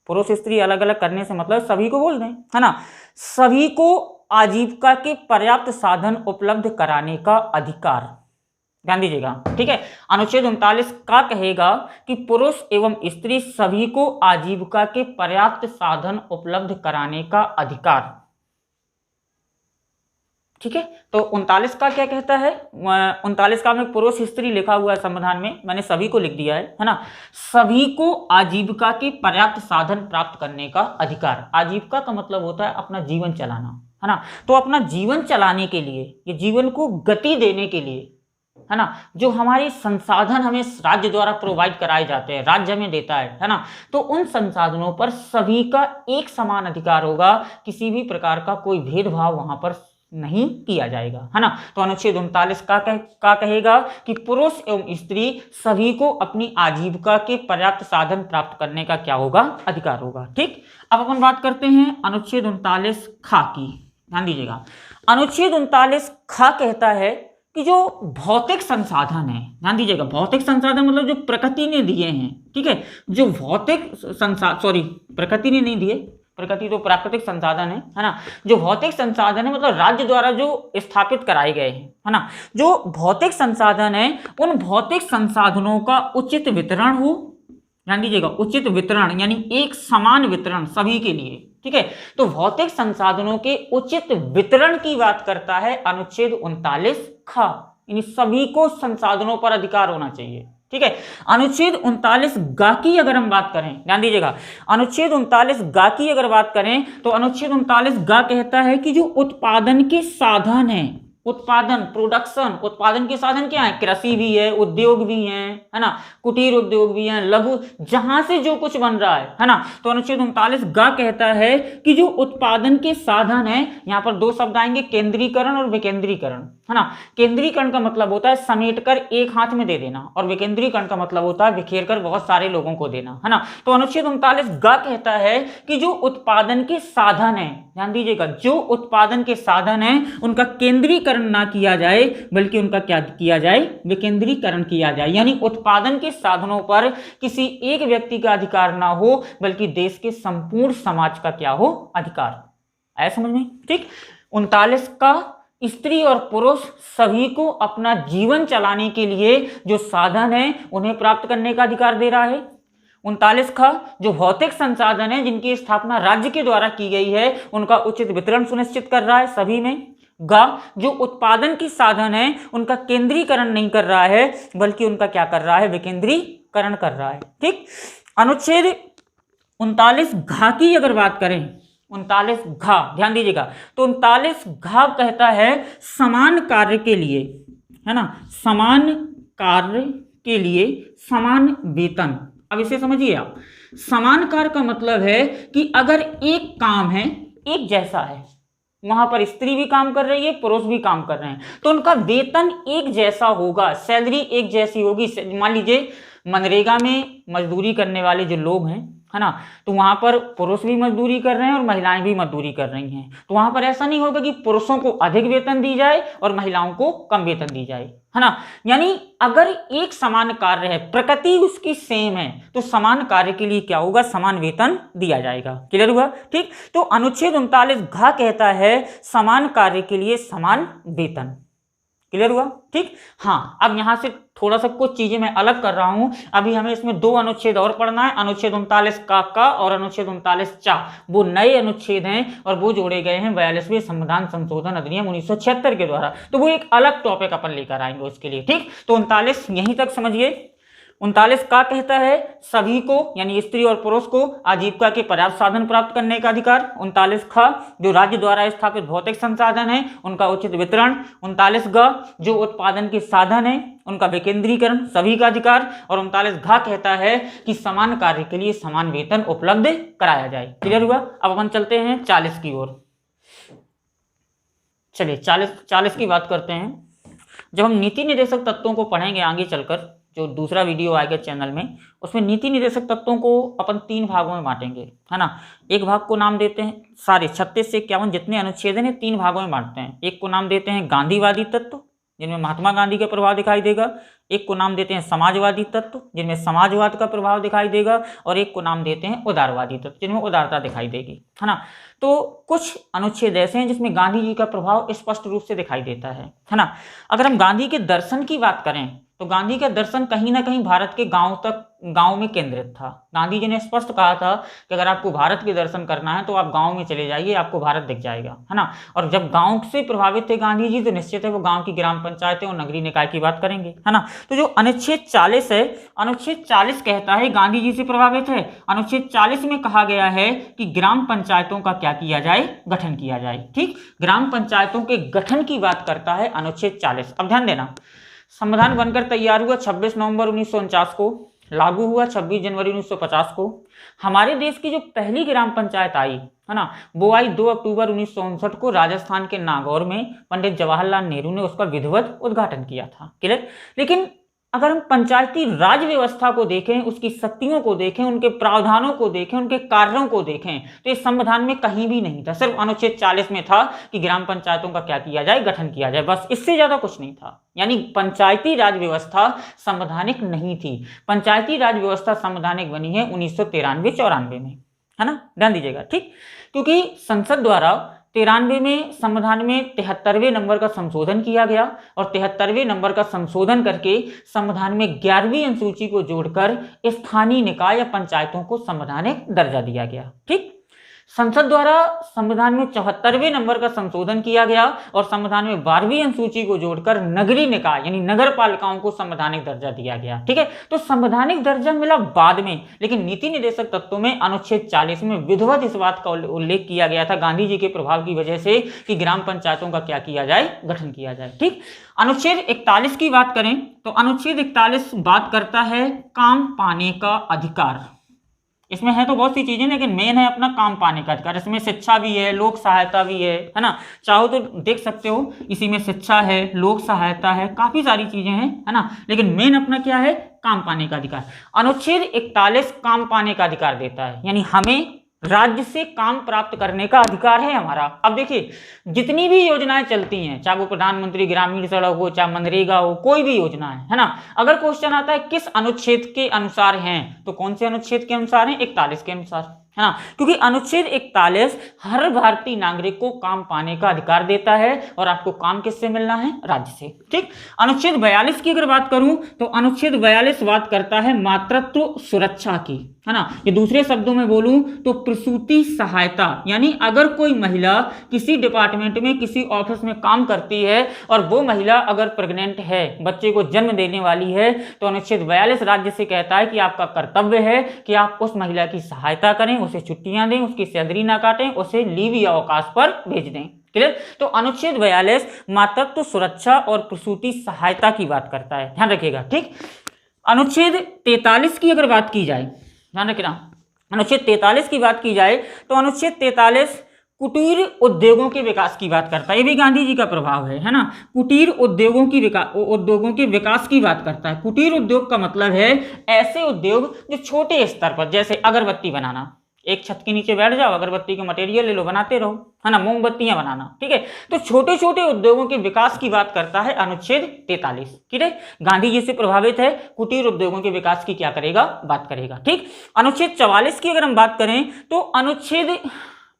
पुरुष स्त्री अलग अलग करने से मतलब सभी को बोल दें, है ना, सभी को आजीविका के पर्याप्त साधन उपलब्ध कराने का अधिकार। ध्यान दीजिएगा, ठीक है। अनुच्छेद 39 का कहेगा कि पुरुष एवं स्त्री सभी को आजीविका के पर्याप्त साधन उपलब्ध कराने का अधिकार। ठीक है, तो 39 का क्या कहता है, 39 का में पुरुष स्त्री लिखा हुआ है संविधान में, मैंने सभी को लिख दिया है ना। सभी को आजीविका के पर्याप्त साधन प्राप्त करने का अधिकार। आजीविका का मतलब होता है अपना जीवन चलाना, है ना। तो अपना जीवन चलाने के लिए, ये जीवन को गति देने के लिए, है ना, जो हमारे संसाधन हमें राज्य द्वारा प्रोवाइड कराए जाते हैं, राज्य हमें देता है ना, तो उन संसाधनों पर सभी का एक समान अधिकार होगा, किसी भी प्रकार का कोई भेदभाव वहां पर नहीं किया जाएगा, है ना। तो अनुच्छेद 39 का कहेगा कि पुरुष एवं स्त्री सभी को अपनी आजीविका के पर्याप्त साधन प्राप्त करने का क्या होगा, अधिकार होगा। ठीक, अब अपन बात करते हैं अनुच्छेद 39 खा की। ध्यान दीजिएगा, अनुच्छेद 39 ख कहता है कि जो भौतिक संसाधन है, ध्यान दीजिएगा, भौतिक संसाधन मतलब जो प्रकृति ने दिए हैं, ठीक है, जो भौतिक प्रकृति ने नहीं दिए, प्रकृति तो प्राकृतिक संसाधन है ना, जो भौतिक संसाधन है मतलब राज्य द्वारा जो स्थापित कराए गए हैं, है ना, जो भौतिक संसाधन है उन भौतिक संसाधनों का उचित वितरण हो, ध्यान दीजिएगा, उचित वितरण यानी एक समान वितरण सभी के लिए, ठीक है। तो भौतिक संसाधनों के उचित वितरण की बात करता है अनुच्छेद 39 ख, यानी सभी को संसाधनों पर अधिकार होना चाहिए, ठीक है। अनुच्छेद 39 ग की अगर हम बात करें, ध्यान दीजिएगा, अनुच्छेद 39 ग की अगर बात करें तो अनुच्छेद 39 ग कहता है कि जो उत्पादन के साधन है, उत्पादन, प्रोडक्शन, उत्पादन के साधन क्या है, कृषि भी है, उद्योग भी है ना, कुटीर उद्योग भी है, लघु, जहां से जो कुछ बन रहा है ना। तो अनुच्छेद 39 ग कहता है कि जो उत्पादन के साधन है, यहां पर दो शब्द आएंगे, केंद्रीकरण और विकेंद्रीकरण, है ना। केंद्रीकरण का मतलब होता है समेटकर एक हाथ में दे देना, और विकेंद्रीकरण का मतलब होता है बिखेरकर बहुत सारे लोगों को देना, है ना। तो अनुच्छेद 39 ग कहता है कि जो उत्पादन के साधन है, ध्यान दीजिएगा, जो उत्पादन के साधन है उनका केंद्रीकरण ना किया जाए, बल्कि उनका क्या किया जाए, विकेंद्रीकरण किया जाए, यानी उत्पादन के साधनों पर किसी एक व्यक्ति का अधिकार ना हो, बल्कि देश के संपूर्ण समाज का क्या हो, अधिकार। आया समझ में, ठीक। 39 का स्त्री और पुरुष सभी को अपना जीवन चलाने के लिए जो साधन है उन्हें प्राप्त करने का अधिकार दे रहा है। 39 का जो भौतिक संसाधन है जिनकी स्थापना राज्य के द्वारा की गई है उनका उचित वितरण सुनिश्चित कर रहा है सभी में। गा जो उत्पादन की साधन है उनका केंद्रीकरण नहीं कर रहा है, बल्कि उनका क्या कर रहा है, विकेंद्रीकरण कर रहा है, ठीक। अनुच्छेद 39 घा की अगर बात करें, 39 घा, ध्यान दीजिएगा, तो 39 घा कहता है समान कार्य के लिए, है ना, समान कार्य के लिए समान वेतन। अब इसे समझिए आप, समान कार्य का मतलब है कि अगर एक काम है, एक जैसा है, वहां पर स्त्री भी काम कर रही है, पुरुष भी काम कर रहे हैं, तो उनका वेतन एक जैसा होगा, सैलरी एक जैसी होगी। मान लीजिए मनरेगा में मजदूरी करने वाले जो लोग हैं, है ना, तो वहां पर पुरुष भी मजदूरी कर रहे हैं और महिलाएं भी मजदूरी कर रही हैं, तो वहां पर ऐसा नहीं होगा कि पुरुषों को अधिक वेतन दी जाए और महिलाओं को कम वेतन दी जाए, है ना। यानी अगर एक समान कार्य है, प्रकृति उसकी सेम है, तो समान कार्य के लिए क्या होगा, समान वेतन दिया जाएगा। क्लियर हुआ, ठीक। तो अनुच्छेद 39 घ कहता है समान कार्य के लिए समान वेतन। क्लियर हुआ, ठीक। हाँ, अब यहां से थोड़ा सा कुछ चीजें मैं अलग कर रहा हूं, अभी हमें इसमें दो अनुच्छेद और पढ़ना है, अनुच्छेद 39 का और अनुच्छेद 39 चा, वो नए अनुच्छेद हैं और वो जोड़े गए हैं 42वें संविधान संशोधन अधिनियम 1976 के द्वारा, तो वो एक अलग टॉपिक अपन लेकर आएंगे उसके लिए, ठीक। तो 39 यहीं तक समझिए। 39 का कहता है सभी को यानी स्त्री और पुरुष को आजीविका के पर्याप्त साधन प्राप्त करने का अधिकार। 39 ख जो राज्य द्वारा स्थापित भौतिक संसाधन है उनका उचित वितरण। 39 ग जो उत्पादन के साधन है उनका विकेंद्रीकरण, सभी का अधिकार। और 39 घ कहता है कि समान कार्य के लिए समान वेतन उपलब्ध कराया जाए। क्लियर हुआ। अब अपन चलते हैं 40 की ओर। चलिए 40 की बात करते हैं। जब हम नीति निर्देशक तत्वों को पढ़ेंगे आगे चलकर, जो दूसरा वीडियो आएगा चैनल में, उसमें नीति निर्देशक तत्वों को अपन 3 भागों में बांटेंगे, है ना। एक भाग को नाम देते हैं, सारे 36 से 51 जितने अनुच्छेद हैं 3 भागों में बांटते हैं। एक को नाम देते हैं गांधीवादी तत्व जिनमें महात्मा गांधी का प्रभाव दिखाई देगा, एक को नाम देते हैं समाजवादी तत्व जिनमें समाजवाद का प्रभाव दिखाई देगा, और एक को नाम देते हैं उदारवादी तत्व जिनमें उदारता दिखाई देगी, है ना। तो कुछ अनुच्छेद ऐसे हैं जिसमें गांधी जी का प्रभाव स्पष्ट रूप से दिखाई देता है ना। अगर हम गांधी के दर्शन की बात करें तो गांधी का दर्शन कहीं ना कहीं भारत के गांव में केंद्रित था। गांधी जी ने स्पष्ट कहा था कि अगर आपको भारत के दर्शन करना है तो आप गांव में चले जाइए, आपको भारत दिख जाएगा, है ना। और जब गांव से प्रभावित थे गांधी जी तो निश्चित है वो गांव की ग्राम पंचायतें और नगरीय निकाय की बात करेंगे, है ना। तो जो अनुच्छेद 40 है, अनुच्छेद 40 कहता है गांधी जी से प्रभावित है। अनुच्छेद 40 में कहा गया है कि ग्राम पंचायतों का क्या किया जाए, गठन किया जाए, ठीक। ग्राम पंचायतों के गठन की बात करता है अनुच्छेद 40। अब ध्यान देना, संविधान बनकर तैयार हुआ 26 नवंबर 1949 को, लागू हुआ 26 जनवरी 1950 को। हमारे देश की जो पहली ग्राम पंचायत आई, है ना, वो आई 2 अक्टूबर 1959 को राजस्थान के नागौर में। पंडित जवाहरलाल नेहरू ने उसका विधिवत उद्घाटन किया था। क्लियर। लेकिन अगर हम पंचायती राज व्यवस्था को देखें, उसकी शक्तियों को देखें, उनके प्रावधानों को देखें, उनके कार्यों को देखें, तो इस संविधान में कहीं भी नहीं था। सिर्फ अनुच्छेद 40 में था कि ग्राम पंचायतों का क्या किया जाए, गठन किया जाए, बस इससे ज्यादा कुछ नहीं था। यानी पंचायती राज व्यवस्था संवैधानिक नहीं थी। पंचायती राज व्यवस्था संवैधानिक बनी है 1993-94 में, है ना, ध्यान दीजिएगा, ठीक। क्योंकि संसद द्वारा 93 में संविधान में 73वें नंबर का संशोधन किया गया और 73वें नंबर का संशोधन करके संविधान में 11वीं अनुसूची को जोड़कर स्थानीय निकाय या पंचायतों को संवैधानिक दर्जा दिया गया, ठीक। संसद द्वारा संविधान में 74वें नंबर का संशोधन किया गया और संविधान में 12वीं अनुसूची को जोड़कर नगरीय निकाय यानी नगर पालिकाओं को संवैधानिक दर्जा दिया गया, ठीक है। तो संवैधानिक दर्जा मिला बाद में, लेकिन नीति निर्देशक तत्वों में अनुच्छेद 40 में विधिवत इस बात का उल्लेख किया गया था गांधी जी के प्रभाव की वजह से कि ग्राम पंचायतों का क्या किया जाए, गठन किया जाए, ठीक। अनुच्छेद 41 की बात करें तो अनुच्छेद 41 बात करता है काम पाने का अधिकार। इसमें है तो बहुत सी चीजें, लेकिन मेन है अपना काम पाने का अधिकार। इसमें शिक्षा भी है, लोक सहायता भी है ना, चाहो तो देख सकते हो, इसी में शिक्षा है, लोक सहायता है, काफी सारी चीजें हैं, है ना, लेकिन मेन अपना क्या है, काम पाने का अधिकार। अनुच्छेद 41 काम पाने का अधिकार देता है, यानी हमें राज्य से काम प्राप्त करने का अधिकार है हमारा। अब देखिए जितनी भी योजनाएं चलती हैं, चाहे वो प्रधानमंत्री ग्रामीण सड़क हो, चाहे मनरेगा हो, कोई भी योजना है ना, अगर क्वेश्चन आता है किस अनुच्छेद के अनुसार हैं, तो कौन से अनुच्छेद के अनुसार हैं, 41 के अनुसार, है ना। क्योंकि अनुच्छेद 41 हर भारतीय नागरिक को काम पाने का अधिकार देता है और आपको काम किससे मिलना है, राज्य से, ठीक। अनुच्छेद 42 की अगर बात करूं तो अनुच्छेद 42 बात करता है मातृत्व सुरक्षा की, है ना। ये दूसरे शब्दों में बोलूं तो प्रसूति सहायता, यानी अगर कोई महिला किसी डिपार्टमेंट में, किसी ऑफिस में काम करती है और वो महिला अगर प्रेग्नेंट है, बच्चे को जन्म देने वाली है, तो अनुच्छेद 42 राज्य से कहता है कि आपका कर्तव्य है कि आप उस महिला की सहायता करें, उसे छुट्टियां दें, उसकी सैलरी ना काटें, उसे लीव या अवकाश पर भेज दें, क्लियर। तो अनुच्छेद 42 मातृत्व सुरक्षा और प्रसूति सहायता की बात करता है, ध्यान रखिएगा, ठीक। अनुच्छेद 43 की अगर बात की जाए, ध्यान रखना, अनुच्छेद 43 की बात की जाए तो अनुच्छेद 43 कुटीर उद्योगों के विकास की बात करता है। ये भी गांधी जी का प्रभाव है ना। कुटीर उद्योगों के विकास की बात करता है। कुटीर उद्योग का मतलब है ऐसे उद्योग जो छोटे स्तर पर, जैसे अगरबत्ती बनाना, एक छत के नीचे बैठ जाओ, अगरबत्ती का मटेरियल ले लो, बनाते रहो, है ना, मोमबत्तियां बनाना, ठीक है। तो छोटे छोटे उद्योगों के विकास की बात करता है अनुच्छेद 43, ठीक है। गांधी जी से प्रभावित है, कुटीर उद्योगों के विकास की क्या करेगा, बात करेगा, ठीक। अनुच्छेद 44 की अगर हम बात करें तो अनुच्छेद,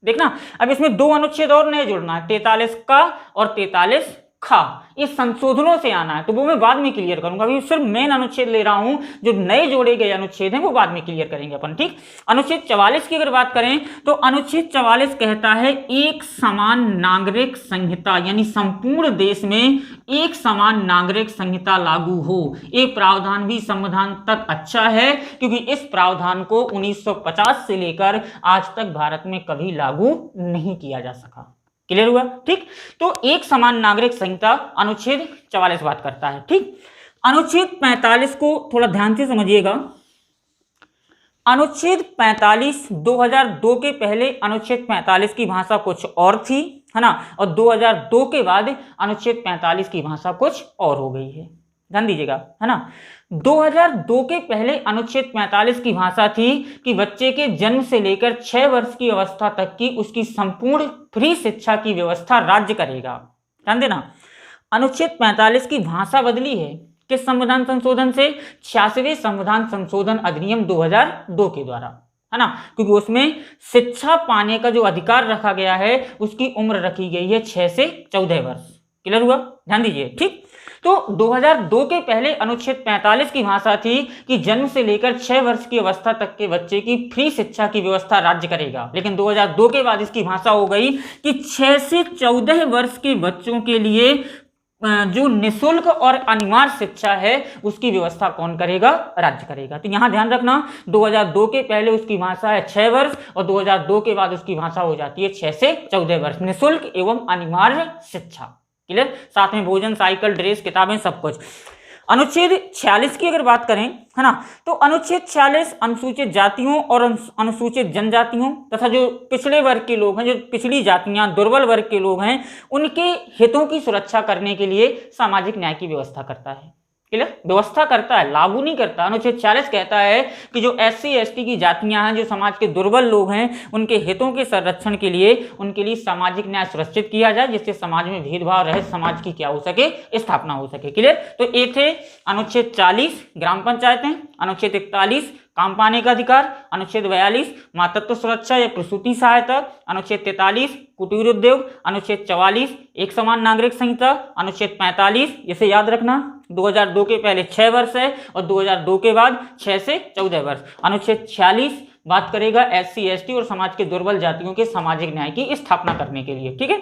देखना अब इसमें दो अनुच्छेद और नए जोड़ना है, 43 का और 43 खा, ये संशोधनों से आना है, तो वो मैं बाद में क्लियर करूंगा। अभी सिर्फ मेन अनुच्छेद ले रहा हूं, जो नए जोड़े गए अनुच्छेद हैं वो बाद में क्लियर करेंगे अपन, ठीक। अनुच्छेद 44 की अगर बात करें तो अनुच्छेद 44 कहता है एक समान नागरिक संहिता, यानी संपूर्ण देश में एक समान नागरिक संहिता लागू हो। ये प्रावधान भी संविधान तक अच्छा है, क्योंकि इस प्रावधान को 1950 से लेकर आज तक भारत में कभी लागू नहीं किया जा सका, क्लियर हुआ, ठीक। तो एक समान नागरिक संहिता अनुच्छेद 44 बात करता है, ठीक। अनुच्छेद 45 को थोड़ा ध्यान से समझिएगा। अनुच्छेद 45 2002 के पहले अनुच्छेद 45 की भाषा कुछ और थी, है ना, और 2002 के बाद अनुच्छेद 45 की भाषा कुछ और हो गई है, ध्यान दीजिएगा, है ना। 2002 के पहले अनुच्छेद 45 की भाषा थी कि बच्चे के जन्म से लेकर 6 वर्ष की अवस्था तक की उसकी संपूर्ण फ्री शिक्षा की व्यवस्था राज्य करेगा, ध्यान देना। अनुच्छेद 45 की भाषा बदली है किस संविधान संशोधन से, 86वें संविधान संशोधन अधिनियम 2002 के द्वारा, है ना, क्योंकि उसमें शिक्षा पाने का जो अधिकार रखा गया है उसकी उम्र रखी गई है 6 से 14 वर्ष, क्लियर हुआ, ध्यान दीजिए, ठीक। तो 2002 के पहले अनुच्छेद 45 की भाषा थी कि जन्म से लेकर 6 वर्ष की अवस्था तक के बच्चे की फ्री शिक्षा की व्यवस्था राज्य करेगा, लेकिन 2002 के बाद इसकी भाषा हो गई कि 6 से 14 वर्ष के बच्चों के लिए जो निःशुल्क और अनिवार्य शिक्षा है उसकी व्यवस्था कौन करेगा, राज्य करेगा। तो यहां ध्यान रखना 2002 के पहले उसकी भाषा है 6 वर्ष और 2002 के बाद उसकी भाषा हो जाती है 6 से 14 वर्ष, निःशुल्क एवं अनिवार्य शिक्षा, क्लियर, साथ में भोजन, साइकिल, ड्रेस, किताबें, सब कुछ। अनुच्छेद 46 की अगर बात करें, है ना, तो अनुच्छेद 46 अनुसूचित जातियों और अनुसूचित जनजातियों तथा जो पिछड़े वर्ग के लोग हैं, जो पिछड़ी जातियां, दुर्बल वर्ग के लोग हैं, उनके हितों की सुरक्षा करने के लिए सामाजिक न्याय की व्यवस्था करता है, क्लियर, व्यवस्था करता है, लागू नहीं करता। अनुच्छेद 40 कहता है कि जो SC ST की जातियां हैं, जो समाज के दुर्बल लोग हैं, उनके हितों के संरक्षण के लिए उनके लिए सामाजिक न्याय सुनिश्चित किया जाए, जिससे समाज में भेदभाव रहित समाज की क्या हो सके, स्थापना हो सके। क्लियर, तो ये थे अनुच्छेद 40 ग्राम पंचायतें, अनुच्छेद 41 काम पाने का अधिकार, अनुच्छेद 42 मातृत्व सुरक्षा या प्रसूति सहायता, अनुच्छेद 43 कुटीर उद्योग, अनुच्छेद 44 एक समान नागरिक संहिता, अनुच्छेद 45 इसे याद रखना 2002 के पहले 6 वर्ष है और 2002 के बाद 6 से 14 वर्ष। अनुच्छेद 46 बात करेगा SC ST और समाज के दुर्बल जातियों के सामाजिक न्याय की स्थापना करने के लिए। ठीक है,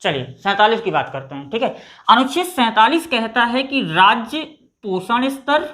चलिए 47 की बात करते हैं। ठीक है, अनुच्छेद 47 कहता है कि राज्य पोषण स्तर,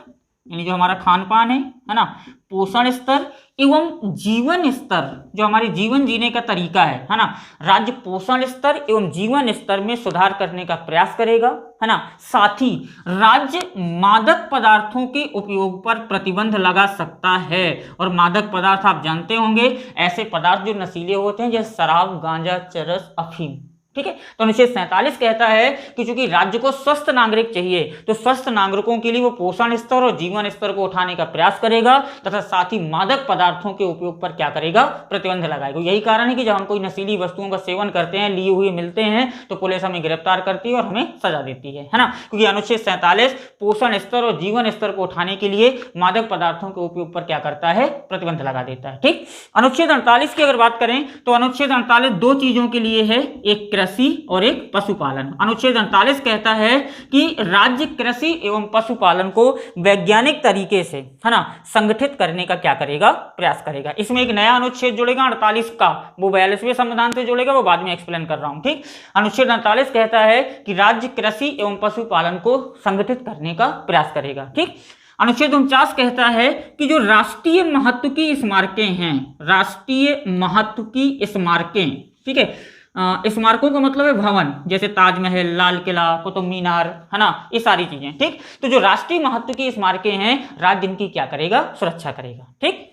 यानी जो हमारा खान पान है ना, पोषण स्तर एवं जीवन स्तर, जो हमारे जीवन जीने का तरीका है ना, राज्य पोषण स्तर एवं जीवन स्तर में सुधार करने का प्रयास करेगा, है ना। साथ ही राज्य मादक पदार्थों के उपयोग पर प्रतिबंध लगा सकता है, और मादक पदार्थ आप जानते होंगे ऐसे पदार्थ जो नशीले होते हैं, जैसे शराब, गांजा, चरस, अफीम। ठीक है, तो अनुच्छेद 47 कहता है कि चूंकि राज्य को स्वस्थ नागरिक चाहिए, तो स्वस्थ नागरिकों के लिए वो पोषण स्तर और जीवन स्तर को उठाने का प्रयास करेगा, तथा साथ ही मादक पदार्थों के उपयोग पर क्या करेगा, प्रतिबंध लगाएगा। यही कारण है कि जब हम कोई नशीली वस्तुओं का सेवन करते हैं, लिए हुए मिलते हैं, तो पुलिस हमें गिरफ्तार करती है और हमें सजा देती है ना, क्योंकि अनुच्छेद 47 पोषण स्तर और जीवन स्तर को उठाने के लिए मादक पदार्थों के उपयोग पर क्या करता है, प्रतिबंध लगा देता है। ठीक, अनुच्छेद 48 की अगर बात करें तो अनुच्छेद 48 दो चीजों के लिए है, एक कृषि और एक पशुपालन। अनुच्छेद 48 कहता है कि राज्य कृषि एवं पशुपालन को वैज्ञानिक तरीके से, है ना, संगठित करने का क्या करेगा, प्रयास करेगा। इसमें एक नया अनुच्छेद जुड़ेगा 48 का, वो 42वें संविधान से जुड़ेगा, वो बाद में एक्सप्लेन कर रहा हूं। ठीक, अनुच्छेद 48 कहता है कि राज्य कृषि एवं पशुपालन को संगठित करने का प्रयास करेगा। ठीक, अनुच्छेद 49 कहता है कि जो राष्ट्रीय महत्व की स्मारकें हैं, राष्ट्रीय महत्व की स्मारकें, ठीक है, स्मारकों का मतलब है भवन, जैसे ताजमहल, लाल किला, कुतुब मीनार, है ना, ये सारी चीजें। ठीक, तो जो राष्ट्रीय महत्व की स्मारकें हैं, राज्य इनकी क्या करेगा, सुरक्षा करेगा। ठीक,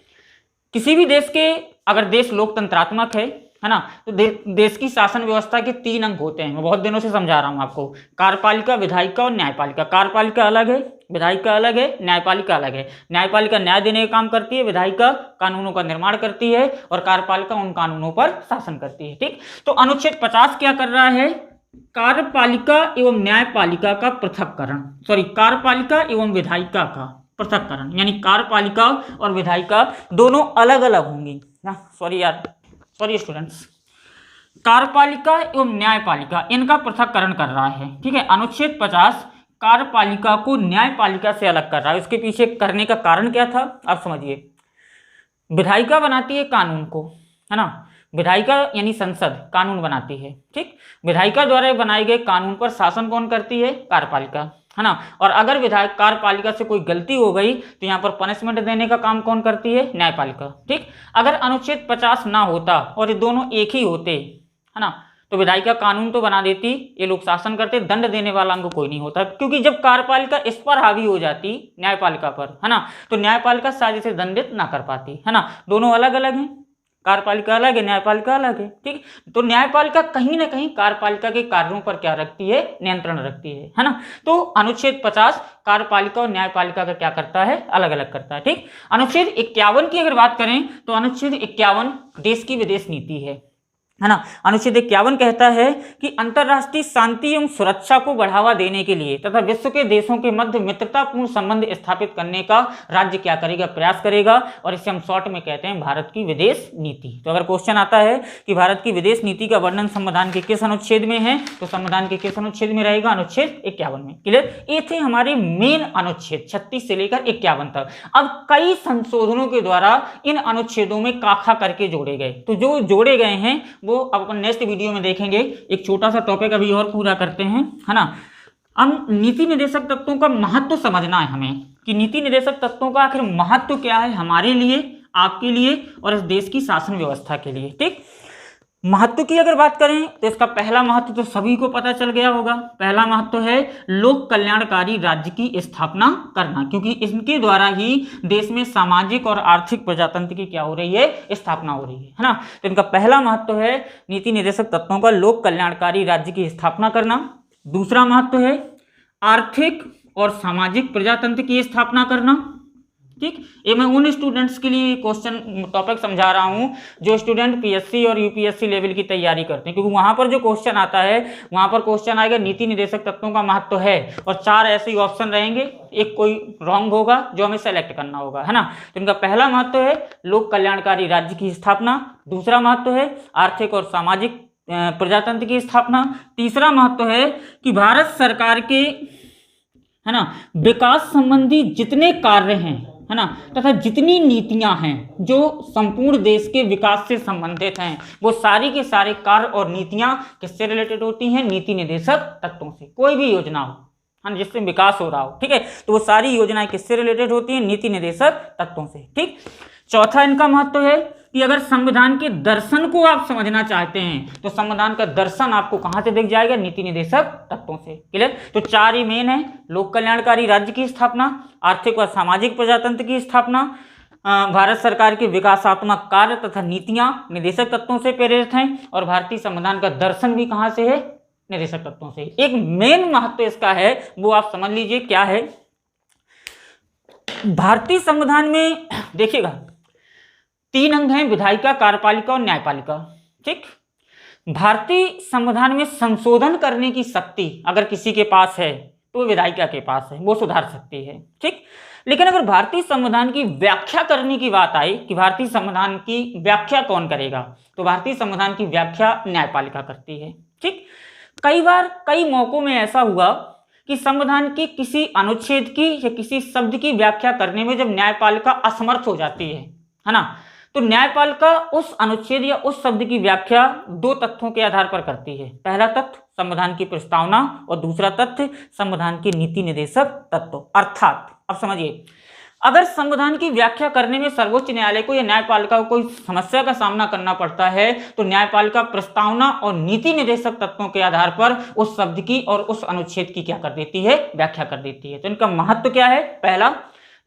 किसी भी देश के, अगर देश लोकतंत्रात्मक है ना, तो देश की शासन व्यवस्था के 3 अंग होते हैं। मैं बहुत दिनों से समझा रहा हूं आपको, कार्यपालिका, विधायिका और न्यायपालिका। कार्यपालिका अलग है, विधायिका अलग है, न्यायपालिका अलग है। न्यायपालिका न्याय देने का काम करती है, विधायिका कानूनों का निर्माण करती है, और कार्यपालिका उन कानूनों पर शासन करती है। ठीक, तो अनुच्छेद 50 क्या कर रहा है, कार्यपालिका एवं न्यायपालिका का पृथक्करण, कार्यपालिका एवं विधायिका का पृथक्करण, यानी कार्यपालिका और विधायिका दोनों अलग अलग होंगी ना। सॉरी स्टूडेंट्स, कार्यपालिका एवं न्यायपालिका इनका पृथक्करण कर रहा है। ठीक है, अनुच्छेद 50 कार्यपालिका को न्यायपालिका से अलग कर रहा है। उसके पीछे करने का कारण क्या था, आप समझिए। विधायिका बनाती है कानून को, है ना, विधायिका यानी संसद कानून बनाती है। ठीक, विधायिका द्वारा बनाए गए कानून पर शासन कौन करती है, कार्यपालिका, है ना। और अगर विधायक कार्यपालिका से कोई गलती हो गई तो यहाँ पर पनिशमेंट देने का काम कौन करती है, न्यायपालिका। ठीक, अगर अनुच्छेद 50 ना होता और ये दोनों एक ही होते, है ना, तो विधायिका कानून तो बना देती, ये लोग शासन करते, दंड देने वाला अंग कोई नहीं होता, क्योंकि जब कार्यपालिका इस पर हावी हो जाती न्यायपालिका पर, है ना, तो न्यायपालिका शायद इसे दंडित ना कर पाती, है ना। दोनों अलग अलग हैं, कार्यपालिका अलग है, न्यायपालिका अलग है। ठीक, तो न्यायपालिका कहीं ना कहीं कार्यपालिका के कार्यों पर क्या रखती है, नियंत्रण रखती है ना। तो अनुच्छेद 50 कार्यपालिका और न्यायपालिका का क्या करता है, अलग अलग करता है। ठीक, अनुच्छेद 51 की अगर बात करें तो अनुच्छेद 51 देश की विदेश नीति है ना। अनुच्छेद 51 कहता है कि अंतर्राष्ट्रीय शांति एवं सुरक्षा को बढ़ावा देने के लिए तथा विश्व के देशों के मध्य मित्रतापूर्ण संबंध स्थापित करने का राज्य क्या करेगा, प्रयास करेगा, और इसे हम शॉर्ट में कहते हैं भारत की विदेश नीति। तो अगर क्वेश्चन आता है कि भारत की विदेश नीति का वर्णन संविधान के किस अनुच्छेद में है, तो संविधान के किस अनुच्छेद में रहेगा, अनुच्छेद 51 में। क्लियर, ये थे हमारे मेन अनुच्छेद 36 से लेकर 51 तक। अब कई संशोधनों के द्वारा इन अनुच्छेदों में काखा करके जोड़े गए, तो जो जोड़े गए हैं वो अब अपन नेक्स्ट वीडियो में देखेंगे। एक छोटा सा टॉपिक अभी और पूरा करते हैं, है ना। अब नीति निर्देशक तत्वों का महत्व समझना है हमें, कि नीति निर्देशक तत्वों का आखिर महत्व क्या है हमारे लिए, आपके लिए और इस देश की शासन व्यवस्था के लिए। ठीक, महत्व की अगर बात करें तो इसका पहला महत्व तो सभी को पता चल गया होगा। पहला महत्व है लोक कल्याणकारी राज्य की स्थापना करना, क्योंकि इनके द्वारा ही देश में सामाजिक और आर्थिक प्रजातंत्र की क्या हो रही है, स्थापना हो रही है ना। तो इनका पहला महत्व है नीति निर्देशक तत्वों का लोक कल्याणकारी राज्य की स्थापना करना। दूसरा महत्व है आर्थिक और सामाजिक प्रजातंत्र की स्थापना करना। ठीक, ये मैं उन स्टूडेंट्स के लिए क्वेश्चन टॉपिक समझा रहा हूँ जो स्टूडेंट पीएससी और यूपीएससी लेवल की तैयारी करते हैं, क्योंकि वहां पर जो क्वेश्चन आता है वहां पर क्वेश्चन आएगा नीति निर्देशक तत्वों का महत्व है, और 4 ऐसे ऑप्शन रहेंगे, एक कोई रॉन्ग होगा जो हमें सेलेक्ट करना होगा, है ना। तो इनका पहला महत्व है लोक कल्याणकारी राज्य की स्थापना, दूसरा महत्व है आर्थिक और सामाजिक प्रजातंत्र की स्थापना, तीसरा महत्व है कि भारत सरकार के, है ना, विकास संबंधी जितने कार्य हैं, है ना, तथा जितनी नीतियां हैं जो संपूर्ण देश के विकास से संबंधित हैं, वो सारी के सारे कार्य और नीतियां किससे रिलेटेड होती हैं? नीति निर्देशक तत्वों से। कोई भी योजना हो, है ना, जिससे विकास हो रहा हो, ठीक है, तो वो सारी योजनाएं किससे रिलेटेड होती हैं? नीति निर्देशक तत्वों से। ठीक, चौथा इनका महत्व है कि अगर संविधान के दर्शन को आप समझना चाहते हैं तो संविधान का दर्शन आपको कहां से दिख जाएगा? नीति निर्देशक तत्वों से। क्लियर? तो 4 ही मेन है, लोक कल्याणकारी राज्य की स्थापना, आर्थिक व सामाजिक प्रजातंत्र की स्थापना, भारत सरकार के विकासात्मक कार्य तथा नीतियां निर्देशक तत्वों से प्रेरित हैं, और भारतीय संविधान का दर्शन भी कहां से है? निर्देशक तत्वों से। एक मेन महत्व इसका है, वो आप समझ लीजिए क्या है। भारतीय संविधान में देखिएगा 3 अंग हैं, विधायिका, कार्यपालिका और न्यायपालिका। ठीक, भारतीय संविधान में संशोधन करने की शक्ति अगर किसी के पास है तो विधायिका के पास है, वो सुधार सकती है। ठीक, लेकिन अगर भारतीय संविधान की व्याख्या करने की बात आई कि भारतीय संविधान की व्याख्या कौन करेगा, तो भारतीय संविधान की व्याख्या न्यायपालिका करती है। ठीक, कई बार कई मौकों में ऐसा हुआ कि संविधान की किसी अनुच्छेद की या किसी शब्द की व्याख्या करने में जब न्यायपालिका असमर्थ हो जाती है ना, तो न्यायपालिका उस अनुच्छेद या उस शब्द की व्याख्या 2 तथ्यों के आधार पर करती है। पहला तथ्य संविधान की प्रस्तावना और दूसरा तथ्य संविधान के नीति निर्देशक तत्व। अर्थात अब समझिए, अगर संविधान की व्याख्या करने में सर्वोच्च न्यायालय को या न्यायपालिका को कोई समस्या का सामना करना पड़ता है तो न्यायपालिका प्रस्तावना और नीति निर्देशक तत्वों के आधार पर उस शब्द की और उस अनुच्छेद की क्या कर देती है? व्याख्या कर देती है। तो इनका महत्व क्या है? पहला,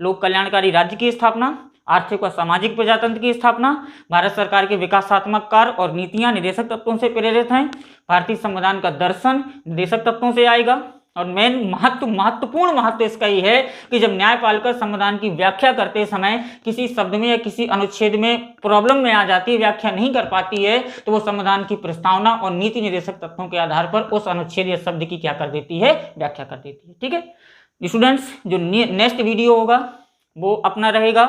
लोक कल्याणकारी राज्य की स्थापना, आर्थिक व सामाजिक प्रजातंत्र की स्थापना, भारत सरकार के विकासात्मक कार्य और नीतियां निर्देशक तत्वों से प्रेरित हैं, भारतीय संविधान का दर्शन निर्देशक तत्वों से आएगा, और मेन महत्वपूर्ण महत्व इसका ही है कि जब न्यायपालिका संविधान की व्याख्या करते समय किसी शब्द में या किसी अनुच्छेद में प्रॉब्लम में आ जाती है, व्याख्या नहीं कर पाती है, तो वो संविधान की प्रस्तावना और नीति निर्देशक तत्वों के आधार पर उस अनुच्छेद या शब्द की क्या कर देती है? व्याख्या कर देती है। ठीक है स्टूडेंट्स, जो नेक्स्ट वीडियो होगा वो अपना रहेगा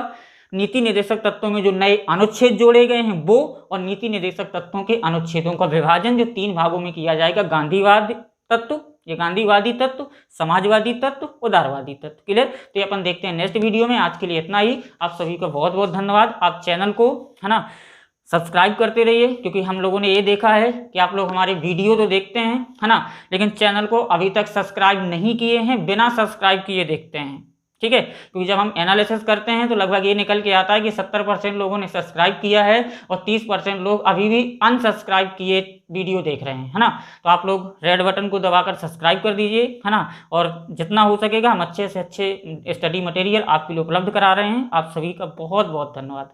नीति निर्देशक तत्वों में जो नए अनुच्छेद जोड़े गए हैं वो, और नीति निर्देशक तत्वों के अनुच्छेदों का विभाजन जो 3 भागों में किया जाएगा, गांधीवादी तत्व, ये गांधीवादी तत्व, समाजवादी तत्व, उदारवादी तत्व। क्लियर? तो ये अपन देखते हैं नेक्स्ट वीडियो में। आज के लिए इतना ही। आप सभी का बहुत बहुत धन्यवाद। आप चैनल को, है ना, सब्सक्राइब करते रहिए, क्योंकि हम लोगों ने ये देखा है कि आप लोग हमारे वीडियो तो देखते हैं, है ना, लेकिन चैनल को अभी तक सब्सक्राइब नहीं किए हैं, बिना सब्सक्राइब किए देखते हैं। ठीक है, क्योंकि जब हम एनालिसिस करते हैं तो लगभग ये निकल के आता है कि 70% लोगों ने सब्सक्राइब किया है और 30% लोग अभी भी अनसब्सक्राइब किए वीडियो देख रहे हैं, है ना। तो आप लोग रेड बटन को दबाकर सब्सक्राइब कर दीजिए, है ना, और जितना हो सकेगा हम अच्छे से अच्छे स्टडी मटेरियल आपके लिए उपलब्ध करा रहे हैं। आप सभी का बहुत बहुत धन्यवाद।